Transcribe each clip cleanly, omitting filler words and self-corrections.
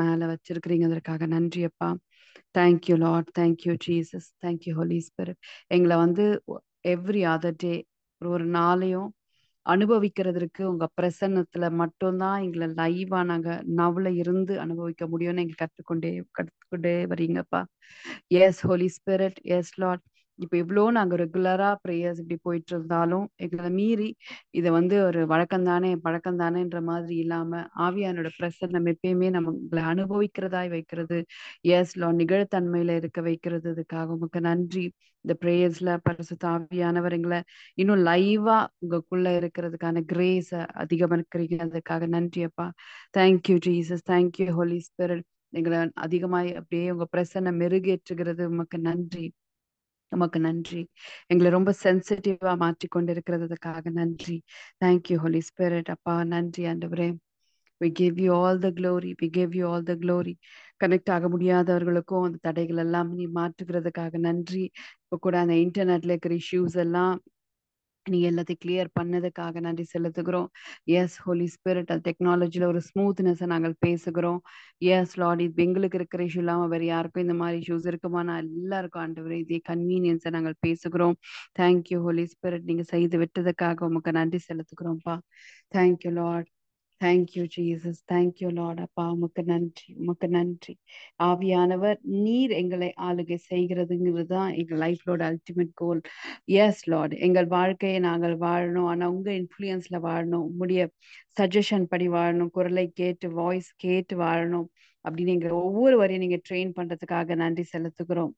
மேல வச்சிருக்கிறீங்க. அதற்காக நன்றி அப்பா. Thank you Lord. Thank you Jesus. Thank you Holi Spirit. எங்களை வந்து எவ்ரி அதர் டே ஒரு நாளையும் அனுபவிக்கிறதற்கு உங்க பிரசன்னத்துல மட்டும்தான் எங்களை லைவா நாங்க நவுல இருந்து அனுபவிக்க முடியும்னு எங்களுக்கு கற்றுக்கொண்டே வரீங்கப்பா. Yes Holi spirit. Yes lord. இப்போ இவ்வளோ நாங்கள் ரெகுலரா ப்ரேயர்ஸ் இப்படி போயிட்டு இருந்தாலும் எங்களை மீறி இதை வந்து ஒரு வழக்கம்தானே பழக்கம்தானேன்ற மாதிரி இல்லாம ஆவியானோட பிரசன்னம் எப்பயுமே நம்மளை அனுபவிக்கிறதாய் வைக்கிறது. S Lord. நிகழ்த்தன்மையில இருக்க வைக்கிறது. இதுக்காக உமக்கு நன்றி. இந்த ப்ரேயர்ஸ்ல பரிசுத்த ஆவியானவர் எங்களை இன்னும் லைவா உங்களுக்குள்ள இருக்கிறதுக்கான கிரேஸ அதிகமாக்குறீங்க. அதுக்காக நன்றி அப்பா. Thank you Jesus. Thank you Holi Spirit. எங்களை அதிகமாய் அப்படியே உங்க பிரசன்ன மெருகேற்றுகிறது. உமக்கு நன்றி. உமக்கு நன்றி. எங்களை ரொம்ப சென்சிட்டிவா மாற்றி கொண்டிருக்கிறதுக்காக நன்றி. Thank you Holi Spirit. அப்பா நன்றி ஆண்டவரே. we give you all the glory. we give you all the glory. Connect ஆக முடியாதவர்களுக்கும் அந்த தடைகள் எல்லாம் நீ மாற்றுகிறதுக்காக நன்றி. இப்போ கூட அந்த இன்டர்நெட்ல இருக்கிற இஷ்யூஸ் எல்லாம் நீங்க எல்லாத்தையும் கிளியர் பண்ணதுக்காக நன்றி செலுத்துகிறோம். Yes Holi Spirit. அந்த டெக்னாலஜில ஒரு ஸ்மூத்னஸை நாங்கள் பேசுகிறோம். Yes Lord. இது எங்களுக்கு இருக்கிற இஷ்யூ இல்லாமல் வேறு யாருக்கும் இந்த மாதிரி இஷ்யூஸ் இருக்குமானா எல்லாருக்கும் ஆண்டவரே இதே கன்வீனியன்ஸை நாங்கள் பேசுகிறோம். Thank you Holi spirit. நீங்க செய்து விட்டதுக்காக உமக்கு நன்றி செலுத்துகிறோம்ப்பா. Thank you Lord. Thank you Jesus. Thank you lord. அப்பா உமக்கு நன்றி. உமக்கு நன்றி. ஆவியானவர் நீர் எங்களை ஆளுகை செய்கிறதுங்கிறது தான் எங்கள் லைஃப்லோட அல்டிமேட் கோல். Yes Lord. எங்கள் வாழ்க்கையை நாங்கள் வாழணும். ஆனா உங்க இன்ஃப்ளூயன்ஸ்ல வாழணும். உங்களுடைய சஜஷன் படி வாழணும். குரலை கேட்டு வாய்ஸ் கேட்டு வாழணும் அப்படின்னு எங்க ஒவ்வொரு வரையும் நீங்க ட்ரெயின் பண்றதுக்காக நன்றி செலுத்துகிறோம்.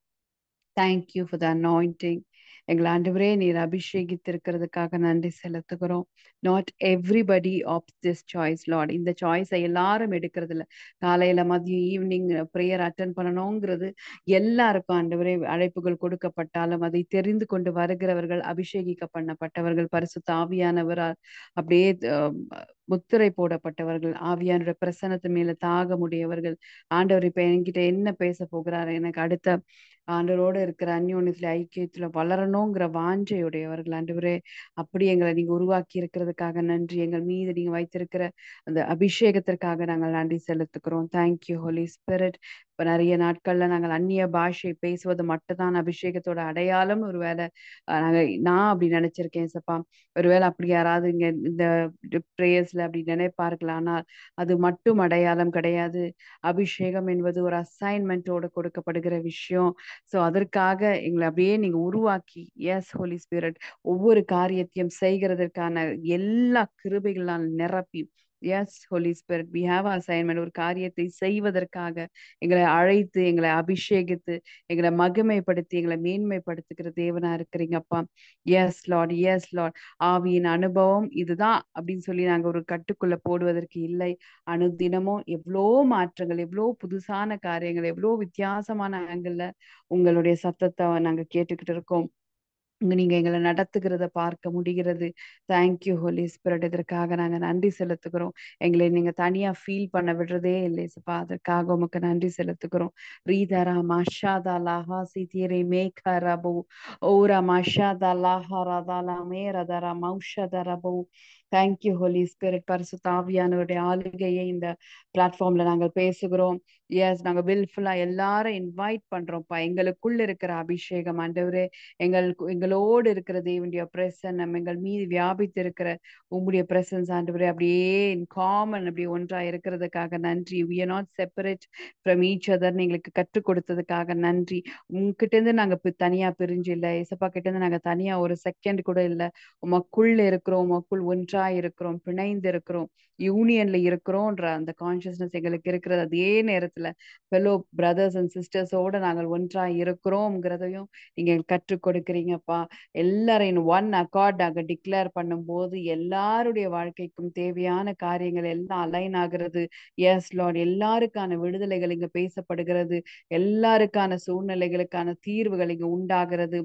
Thank you for the anointing. எங்கள் ஆண்டவரே நீர் அபிஷேகித்திருக்கிறதுக்காக நன்றி செலுத்துகிறோம். Not everybody of this choice Lord. இந்த சாய்ஸை எல்லாரும் எடுக்கிறது இல்லை. காலையில மதியம் ஈவினிங் ப்ரேயர் அட்டன் பண்ணணுங்கிறது எல்லாருக்கும் ஆண்டவரே அழைப்புகள் கொடுக்கப்பட்டாலும் அதை தெரிந்து கொண்டு வருகிறவர்கள் அபிஷேகிக்க பண்ணப்பட்டவர்கள் பரிசுத்த ஆவியானவரால் அப்படியே முத்திரை போடப்பட்டவர்கள் ஆவியானோட பிரசன்னத்து மேல தாக முடியவர்கள். ஆண்டவர் இப்ப என்கிட்ட என்ன பேச போகிறார், எனக்கு அடுத்த ஆண்டவரோடு இருக்கிற அந்யோன்யத்துல ஐக்கியத்துல வளரணுங்கிற வாஞ்சையுடையவர்கள் ஆண்டவரே. அப்படி எங்களை நீங்க உருவாக்கி இருக்கிறதுக்காக நன்றி. எங்கள் மீது நீங்க வைத்திருக்கிற அந்த அபிஷேகத்திற்காக நாங்கள் நன்றி செலுத்துக்கிறோம். Thank you Holi spirit. இப்ப நிறைய நாட்கள்ல நாங்கள் அந்நிய பாஷை பேசுவது மட்டும்தான் அபிஷேகத்தோட அடையாளம். ஒருவேளை நான் அப்படி நினைச்சிருக்கேன் சப்பா. ஒருவேளை அப்படி யாராவது இங்க இந்த பிரேயர்ஸ்ல அப்படி நினைப்பார்கள். ஆனால் அது மட்டும் அடையாளம் கிடையாது. அபிஷேகம் என்பது ஒரு அசைன்மெண்டோட கொடுக்கப்படுகிற விஷயம். சோ அதற்காக எங்களை அப்படியே நீங்க உருவாக்கி எஸ் ஹோலி ஸ்பிரிட் ஒவ்வொரு காரியத்தையும் செய்கிறதற்கான எல்லா கிருபைகளால் நிரப்பி yes Holi Spirit we have assignment. ஒரு காரியத்தை செய்வதற்காக எங்களை அழைத்து எங்களை அபிஷேகித்து எங்களை மகிமைப்படுத்தி எங்களை மேன்மைப்படுத்துகிற தேவனா இருக்கிறீங்கப்பா. Yes lord. Yes lord. ஆவியின் அனுபவம் இதுதான் அப்படின்னு சொல்லி நாங்க ஒரு கட்டுக்குள்ள போடுவதற்கு இல்லை. அனுதினமும் எவ்வளோ மாற்றங்கள், எவ்வளோ புதுசான காரியங்கள், எவ்வளோ வித்தியாசமான ஆங்கிள் உங்களுடைய சத்தத்தை நாங்க கேட்டுக்கிட்டு இருக்கோம். நீங்க எங்களை நடத்துகிறத பார்க்க முடிகிறது. Thank you Holi Spirit. இதற்காக நாங்க நன்றி செலுத்துகிறோம். எங்களை நீங்க தனியா ஃபீல் பண்ண விடுறதே இல்லை சப்பா. அதற்காக உமக்கு நன்றி செலுத்துகிறோம். ரீதரா மஷாதா லாஹா சித்திரை மேகா ரபு ஓரா மஷாதா லாஹா ரதாலா மேரதரா மௌஷதரபு. Thank you Holi spirit. பரிசுத்த ஆவியானவருடைய ஆளுகையை இந்த பிளாட்ஃபார்ம்ல நாங்கள் பேசுகிறோம். எஸ் நாங்க வில்ஃபுல்லா எல்லாரும் இன்வைட் பண்றோம்ப்பா. எங்களுக்குள்ள இருக்கிற அபிஷேகம் ஆண்டவரே, எங்களோடு இருக்கிற தேவனுடைய பிரசன்னம், எங்கள் மீது வியாபித்து இருக்கிற உங்களுடைய பிரசன்ஸ் ஆண்டவரே அப்படியே இன் காமன் அப்படியே ஒன்றா இருக்கிறதுக்காக நன்றி. we are not separate from each other. எங்களுக்கு கற்றுக் கொடுத்ததுக்காக நன்றி. உங்ககிட்ட இருந்து நாங்க தனியா பிரிஞ்சு இல்லை. ஏசப்பா கிட்ட இருந்து நாங்க தனியா ஒரு செகண்ட் கூட இல்லை. உமக்குள்ள இருக்கிறோம். உமக்குள் ஒன்றா இருக்கிறோம். பிணைந்து இருக்கிறோம். யூனியன்ல இருக்கிறோம்ன்ற அந்த கான்சியஸ்னஸ் எங்களுக்கு இருக்கிறது. அதே நேரத்துல ஃபெலோ பிரதர்ஸ் அண்ட் சிஸ்டர்ஸோட நாங்கள் ஒன்றா இருக்கிறோம்ங்கிறதையும் நீங்க கற்றுக் கொடுக்குறீங்கப்பா. எல்லாரையும் ஒன் அக்கார்ட் நாங்க டிக்ளேர் பண்ணும்போது எல்லாருடைய வாழ்க்கைக்கும் தேவையான காரியங்கள் எல்லாம் அலைன் ஆகிறது. S Lord. எல்லாருக்கான விடுதலைகள் இங்க பேசப்படுகிறது. எல்லாருக்கான சூழ்நிலைகளுக்கான தீர்வுகள் இங்க உண்டாகிறது.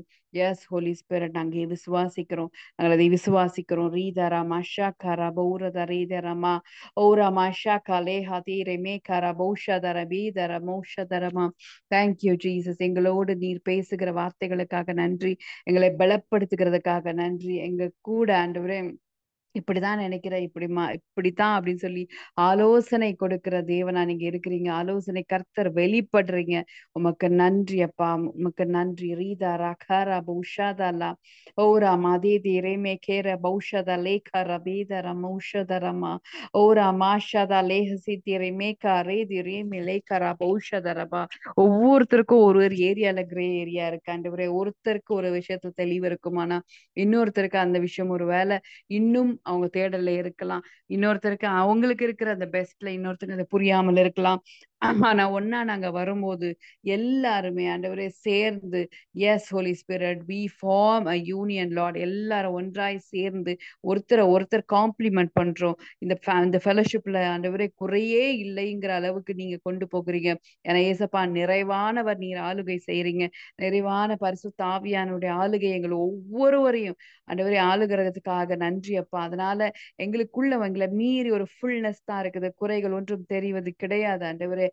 Yes Holi spirit. நாங்க விசுவாசிக்கிறோம். நாங்கள் அதை விசுவாசிக்கிறோம். ரீதரா மஷா கரா பௌரத ரீதரமா ஓரா மஷா கலே ஹதீரை மே கரா பௌஷதர பீதர மௌஷதரமா. Thank you Jesus. எங்களோடு நீர் பேசுகிற வார்த்தைகளுக்காக நன்றி. எங்களை பலப்படுத்துகிறதுக்காக நன்றி. எங்க கூட ஆண்டவரே இப்படிதான் நினைக்கிறேன், இப்படித்தான் அப்படின்னு சொல்லி ஆலோசனை கொடுக்கிற தேவனா நீங்க இருக்கிறீங்க. ஆலோசனை கர்த்தர் வெளிப்படுறீங்க. உமக்கு நன்றி அப்பா, உமக்கு நன்றி. ரீதா ரகாரா பௌஷாதலா ஓரா மதே ரேமே கேர பௌஷத லேகர பேதர மௌஷதரமா ஓரா மாஷதா லேஹசி திரை மேகா ரேதி ரேமே லேகரா பௌஷதரபா. ஒவ்வொருத்தருக்கும் ஒரு ஒரு ஏரியால கிரே ஏரியா இருக்கு ஆண்டவரே. ஒருத்தருக்கு ஒரு விஷயத்துல தெளிவு இருக்கும், ஆனா இன்னொருத்தருக்கு அந்த விஷயம் ஒரு வேலை இன்னும் அவங்க தேடல்ல இருக்கலாம். இன்னொருத்தருக்கு அவங்களுக்கு இருக்கிற அந்த பெஸ்ட்ல இன்னொருத்தருக்கு அது புரியாமல் இருக்கலாம். ஆனா ஒன்னா நாங்க வரும்போது எல்லாருமே ஆண்டவரே சேர்ந்து, yes Holi Spirit we form a union Lord, எல்லாரும் ஒன்றாய் சேர்ந்து ஒருத்தரை ஒருத்தர் காம்ப்ளிமெண்ட் பண்றோம். இந்த ஃபெலோஷிப்ல ஆண்டவரே குறையே இல்லைங்கிற அளவுக்கு நீங்க கொண்டு போகிறீங்க. ஏன்னா ஏசப்பா நிறைவானவர், நீர் ஆளுகை செய்றீங்க. நிறைவான பரிசுத்த ஆவியானுடைய ஆளுகை எங்கள் ஒவ்வொருவரையும் ஆண்டவரே ஆளுகிறதுக்காக நன்றி அப்பா. அதனால எங்களை மீறி ஒரு ஃபுல்னஸ் தான் இருக்குது. குறைகள் ஒன்றும் தெரிவது கிடையாது ஆண்டவரே.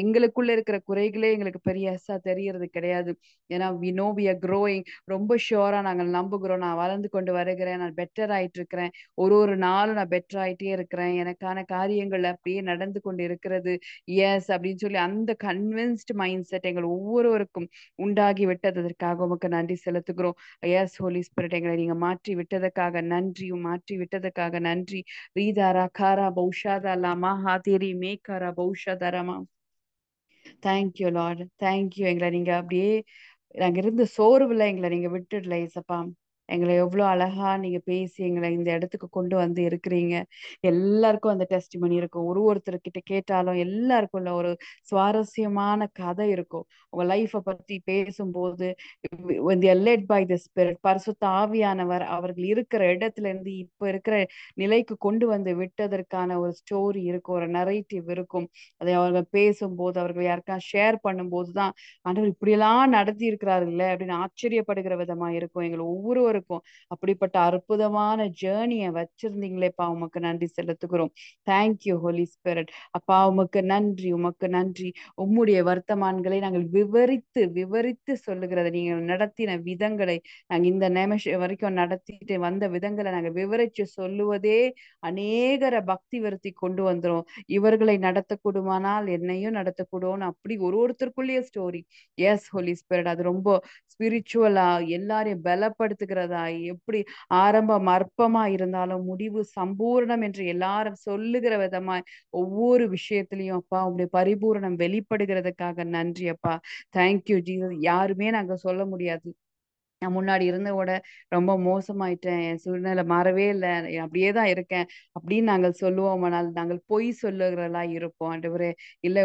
எங்களுக்குள்ள இருக்கிற குறைகளே எங்களுக்கு பெரியசா தெரியறது கிடையாது. ஏன்னா we know we are growing. ரொம்ப ஷுவரா நாங்கள் நம்புகிறோம். நான் வளர்ந்து கொண்டு வருகிறேன், நான் பெட்டர் ஆயிட்டு இருக்கிறேன். ஒரு ஒரு நாளும் நான் பெட்டர் ஆயிட்டே இருக்கிறேன். எனக்கான காரியங்கள் அப்படியே நடந்து கொண்டு இருக்கிறது. எஸ் அப்படின்னு சொல்லி அந்த கன்வின்ஸ்ட் மைண்ட் செட் எங்கள் ஒவ்வொருவருக்கும் உண்டாகி விட்டதற்காக உமக்கு நன்றி செலுத்துகிறோம். எஸ் ஹோலி ஸ்பிரிட், எங்களை நீங்க மாற்றி விட்டதற்காக நன்றி, மாற்றி விட்டதற்காக நன்றி. ரீதாரா காரா பௌஷாதா லாமா ஹாதிரி மேகாரா பௌஷதரமா. Thank you Lord, thank you. எங்களை நீங்க அப்படியே நாங்க இருந்த சோர்வுல எங்களை நீங்க விட்டுடல ஏசப்பா. எங்களை எவ்வளவு அழகா நீங்க பேசி எங்களை இந்த இடத்துக்கு கொண்டு வந்து இருக்கிறீங்க. எல்லாருக்கும் அந்த டெஸ்டிமனி இருக்கும். ஒருத்தர்கிட்ட கேட்டாலும் எல்லாருக்கும் உள்ள ஒரு சுவாரஸ்யமான கதை இருக்கும். உங்க லைஃப பத்தி பேசும்போது when they are led by the spirit, பரிசுத்த ஆவியானவர் அவர்கள் இருக்கிற இடத்துல இருந்து இப்ப இருக்கிற நிலைக்கு கொண்டு வந்து விட்டதற்கான ஒரு ஸ்டோரி இருக்கும், ஒரு நரேட்டிவ் இருக்கும். அதை அவர்கள் பேசும்போது, அவர்கள் யாருக்கா ஷேர் பண்ணும்போது தான் ஆண்டவர் இப்படியெல்லாம் நடத்தி இருக்கிறாருல்ல அப்படின்னு ஆச்சரியப்படுகிற விதமா இருக்கும் எங்களை ஒவ்வொருவருக்கும். அப்படிப்பட்ட அற்புதமான ஜேர்னியை வச்சிருந்தீங்களேப்பா, உமக்கு நன்றி செலுத்துகிறோம். Thank you Holi Spirit. அப்பா உமக்கு நன்றி, உமக்கு நன்றி. உம்முடைய வர்த்தமான்களை நாங்கள் விவரித்து விவரித்து சொல்லுகிறத நீங்கள் நடத்தின விதங்களை, நாங்க இந்த நிமிஷம் வரைக்கும் நடத்திட்டு வந்த விதங்களை நாங்க விவரிச்சு சொல்லுவதே அநேகர பக்தி விருத்தி கொண்டு வந்துரும். இவர்களை நடத்தக்கூடுமானால் என்னையும் நடத்தக்கூடும். அப்படி ஒருத்தருக்குள்ளேயே ஸ்டோரி. எஸ் ஹோலி ஸ்பிரிட், அது ரொம்ப ஸ்பிரிச்சுவலா எல்லாரையும் பலப்படுத்துகிறதா, எப்படி ஆரம்பம் அற்பமா இருந்தாலும் முடிவு சம்பூர்ணம் என்று எல்லாரும் சொல்லுகிற விதமாய் ஒவ்வொரு விஷயத்திலையும் அப்பா உங்களுடைய பரிபூரணம் வெளிப்படுகிறதுக்காக நன்றி அப்பா. Thank you Jesus. யாருமே நாங்க சொல்ல முடியாது, நான் முன்னாடி இருந்தவோட ரொம்ப மோசமாயிட்டேன், என் சூழ்நிலை மாறவே இல்லை, அப்படியே தான் இருக்கேன் அப்படின்னு நாங்கள் சொல்லுவோம். ஆனால் நாங்கள் பொய் சொல்லுகிறவர்களா இருப்போம் ஆண்டவரே. இல்லை,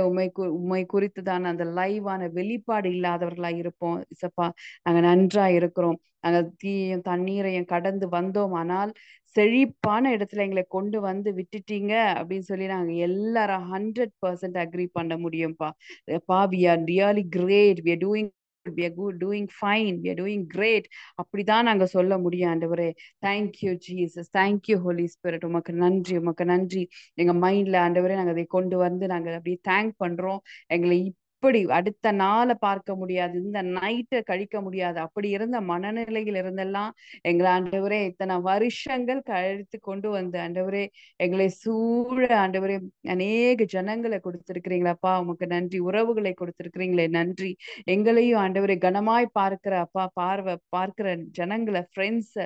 உண்மை குறித்து தான் அந்த லைவான வெளிப்பாடு இல்லாதவர்களா இருப்போம் இசப்பா. நாங்க நன்றா இருக்கிறோம். நாங்கள் தீயையும் தண்ணீரையும் கடந்து வந்தோம், ஆனால் செழிப்பான இடத்துல எங்களை கொண்டு வந்து விட்டுட்டீங்க அப்படின்னு சொல்லி நாங்க எல்லாரும் 100% அக்ரி பண்ண முடியும்ப்பா. அப்பா we are really great, we are doing we are good, doing fine, we are doing great. அப்படிதான் நாங்க சொல்ல முடியும் ஆண்டவரே. Thank you Jesus, thank you Holi Spirit. உமக்கு நன்றி, உமக்கு நன்றி. எங்க மைண்ட்ல ஆண்டவரே நாங்க அதை கொண்டு வந்து நாங்க அப்படியே தேங்க் பண்றோம். எங்களை இப்படி அடுத்த நாளை பார்க்க முடியாது, இந்த நைட்டை கழிக்க முடியாது, அப்படி இருந்த மனநிலையில் இருந்தெல்லாம் எங்களை ஆண்டவரே இத்தனை வருஷங்கள் கழித்து கொண்டு வந்து ஆண்டவரே எங்களை சூழ ஆண்டவரே அநேக ஜனங்களை கொடுத்திருக்கிறீங்களப்பா, உமக்கு நன்றி. உறவுகளை கொடுத்திருக்கிறீங்களே நன்றி. எங்களையும் ஆண்டவரை கனமாய் பார்க்கிற அப்பா, பார்க்கிற ஜனங்களை, ஃப்ரெண்ட்ஸ்,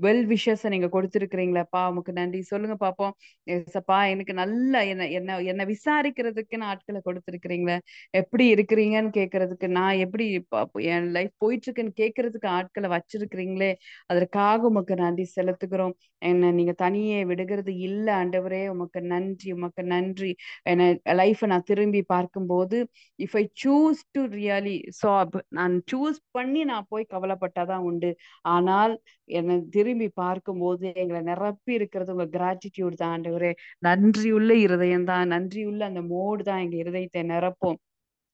வெல் விஷஸ் நீங்க கொடுத்திருக்கிறீங்களப்பா, உமக்கு நன்றி. சொல்லுங்க பாப்போம். ஏசப்பா எனக்கு நல்ல என்ன என்ன என்ன விசாரிக்கிறதுக்குன்னு ஆட்களை கொடுத்திருக்கிறீங்களே, எப்படி இருக்கிறீங்கன்னு கேட்கறதுக்கு, நான் எப்படி என் லைஃப் போயிட்டு இருக்குன்னு கேட்கறதுக்கு ஆட்களை வச்சிருக்கிறீங்களே, அதற்காக உமக்கு நன்றி செலுத்துகிறோம். என்ன நீங்க தனியே விடுகிறது இல்ல ஆண்டவரே, உமக்கு நன்றி, உமக்கு நன்றி. என்ன லைஃப் நான் திரும்பி பார்க்கும்போது, if I choose to really சாப், நான் சூஸ் பண்ணி நான் போய் கவலைப்பட்டாதான் உண்டு. ஆனால் என்னை திரும்பி பார்க்கும்போது எங்களை நிரப்பி இருக்கிறது உங்க கிராட்டிடியூட் தான் ஆண்டவரே. நன்றியுள்ள இருதயம் தான், நன்றியுள்ள அந்த மோடு தான் எங்க இருதயத்தை நிரப்பும்.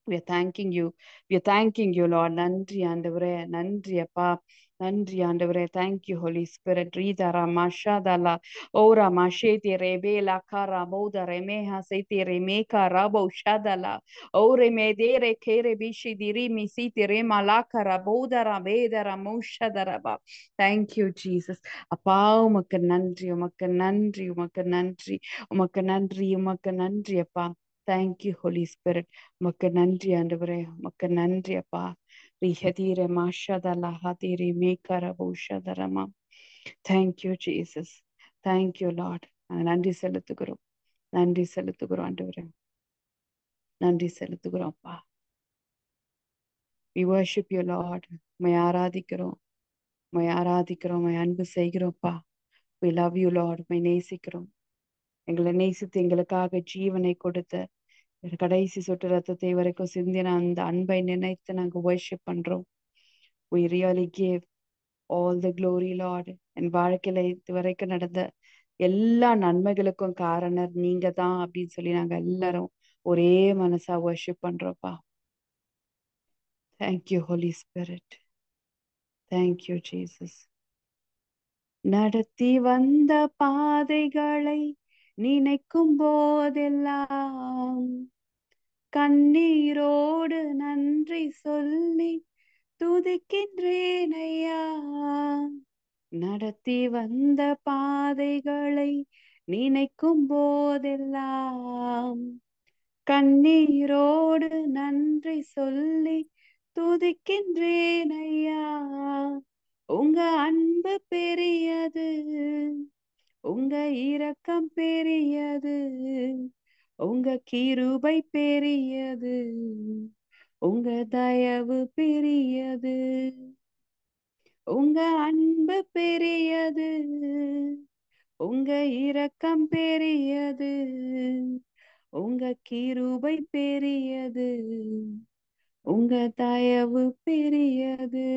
We are thanking you. We are thanking you, Lord. நன்றி ஆண்டவரே. நன்றி அப்பா. நன்றி ஆண்டவரே. Thank you, Holy Spirit. Ridara mashadala. Ora mashete rebela kara boda remeha sete remeka rabo shadala. Ore medere kere bishi diri misite remalaka raboda rabeda ramoshadara. Thank you, Jesus. அப்பா உமக்கு நன்றி, உமக்கு நன்றி, உமக்கு நன்றி, உமக்கு நன்றி, உமக்கு நன்றி அப்பா. Thank you, Holy Spirit. உமக்கு நன்றி ஆண்டவரே. உமக்கு நன்றி அப்பா. ரிஹதீர மாஷதலா ஹதீரி மேக்கர பூஷதரமா. Thank you, Jesus. Thank you, Lord. நன்றி செலுத்துகிறோம். நன்றி செலுத்துகிறோம் ஆண்டவரே. நன்றி செலுத்துகிறோம் அப்பா. We worship you, Lord. உம்மை ஆராதிக்கிறோம். உம்மை ஆராதிக்கிறோம். உம்மை அன்பு செய்கிறோம்ப்பா. We love you, Lord. உம்மை நேசிக்கிறோம். எங்களை நேசித்து எங்களுக்காக ஜீவனை கொடுத்த கடைசி சொட்டு ரத்தத்தை வரைக்கும் சிந்தின அந்த அன்பை நினைத்து நாங்கள் வர்ஷிப் பண்றோம். We really give all the glory, Lord. என் வாழ்க்கையில இது வரைக்கும் நடந்த எல்லா நன்மைகளுக்கும் காரணர் நீங்க தான் அப்படின்னு சொல்லி நாங்க எல்லாரும் ஒரே மனசா worship பண்றோம்ப்பா. Thank you, Holy Spirit. Thank you, Jesus. நடத்தி வந்த பாதைகளை நினைக்கும் போதெல்லாம் கண்ணீரோடு நன்றி சொல்லி துதிக்கின்றேன் ஐயா. நடத்தி வந்த பாதைகளை நினைக்கும் போதெல்லாம் கண்ணீரோடு நன்றி சொல்லி துதிக்கின்றேன் ஐயா. உங்க அன்பு பெரியது, உங்க இரக்கம் பெரியது, உங்க கிருபை பெரியது, உங்க தயவு பெரியது, உங்க அன்பு பெரியது, உங்க இரக்கம் பெரியது, உங்க கிருபை பெரியது, உங்க தயவு பெரியது.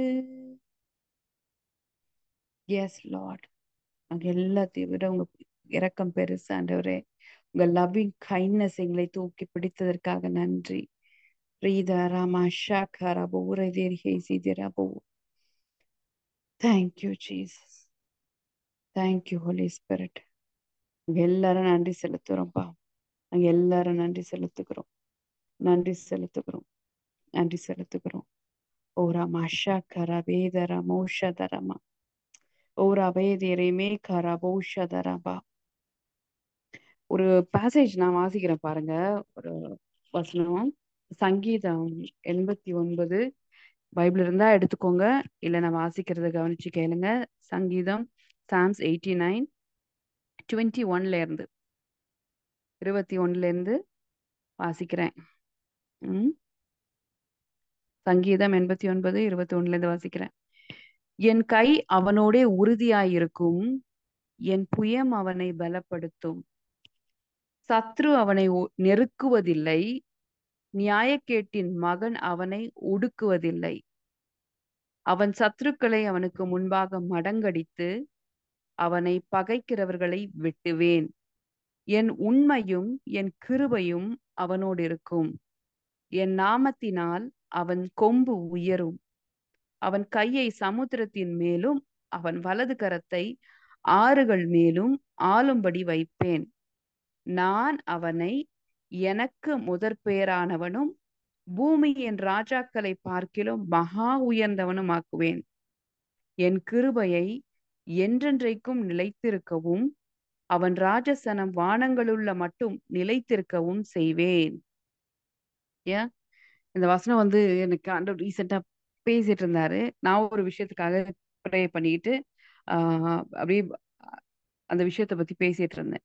எஸ் லார்ட், அங்க எல்லாத்தையும் விட உங்க இரக்கம் பெருசு ஆண்டவரே. உங்க லவ்விங் கைண்ட்னஸ் எங்களை தூக்கி பிடித்ததற்காக நன்றி. Thank you, Jesus. Thank you, Holy Spirit. அங்க எல்லாரும் நன்றி செலுத்துறோம்ப்பா. அங்க எல்லாரும் நன்றி செலுத்துகிறோம். நன்றி செலுத்துகிறோம். நன்றி செலுத்துகிறோம். ஓரா மாஷா கரா வேதரா மோஷதரமா. ஓரா வேதிரே மே கரா போஷதரபா. ஒரு பேசேஜ் நான் வாசிக்கிறேன் பாருங்க. ஒரு வசனம், சங்கீதம் 89. பைபிள் இருந்தா எடுத்துக்கோங்க, இல்ல நான் வாசிக்கிறத கவனிச்சு கேளுங்க. சங்கீதம் சாம்ஸ் 89 21ல இருந்து 21ல இருந்து வாசிக்கிறேன். சங்கீதம் 89 21ல இருந்து வாசிக்கிறேன். என் கை அவனோடே உறுதியாயிருக்கும், என் புயம் அவனை பலப்படுத்தும். சத்ரு அவனை நெருக்குவதில்லை, நியாயக்கேட்டின் மகன் அவனை ஒடுக்குவதில்லை. அவன் சத்துருக்களை அவனுக்கு முன்பாக மடங்கடித்து அவனை பகைக்கிறவர்களை வெட்டுவேன். என் உண்மையும் என் கிருபையும் அவனோடு இருக்கும். என் நாமத்தினால் அவன் கொம்பு உயரும். அவன் கையை சமுத்திரத்தின் மேலும் அவன் வலது கரத்தை ஆறுகள் மேலும் ஆளும்படி வைப்பேன். நான் அவனை எனக்கு முதற்பேரானவனும் பூமியின் ராஜாக்களை பார்க்கிலும் மகா உயர்ந்தவனும் ஆக்குவேன். என் கிருபையை என்றென்றைக்கும் நிலைத்திருக்கவும் அவன் ராஜசனம் வானங்களுள்ள மட்டும் நிலைத்திருக்கவும் செய்வேன். ஏன் இந்த வசனம் வந்து எனக்கு ஆண்டவர் ரீசெண்டா பேசிட்டு இருந்தாரு. நான் ஒரு விஷயத்துக்காக ப்ரே பண்ணிட்டு அப்படியே அந்த விஷயத்தை பத்தி பேசிட்டு இருந்தேன்.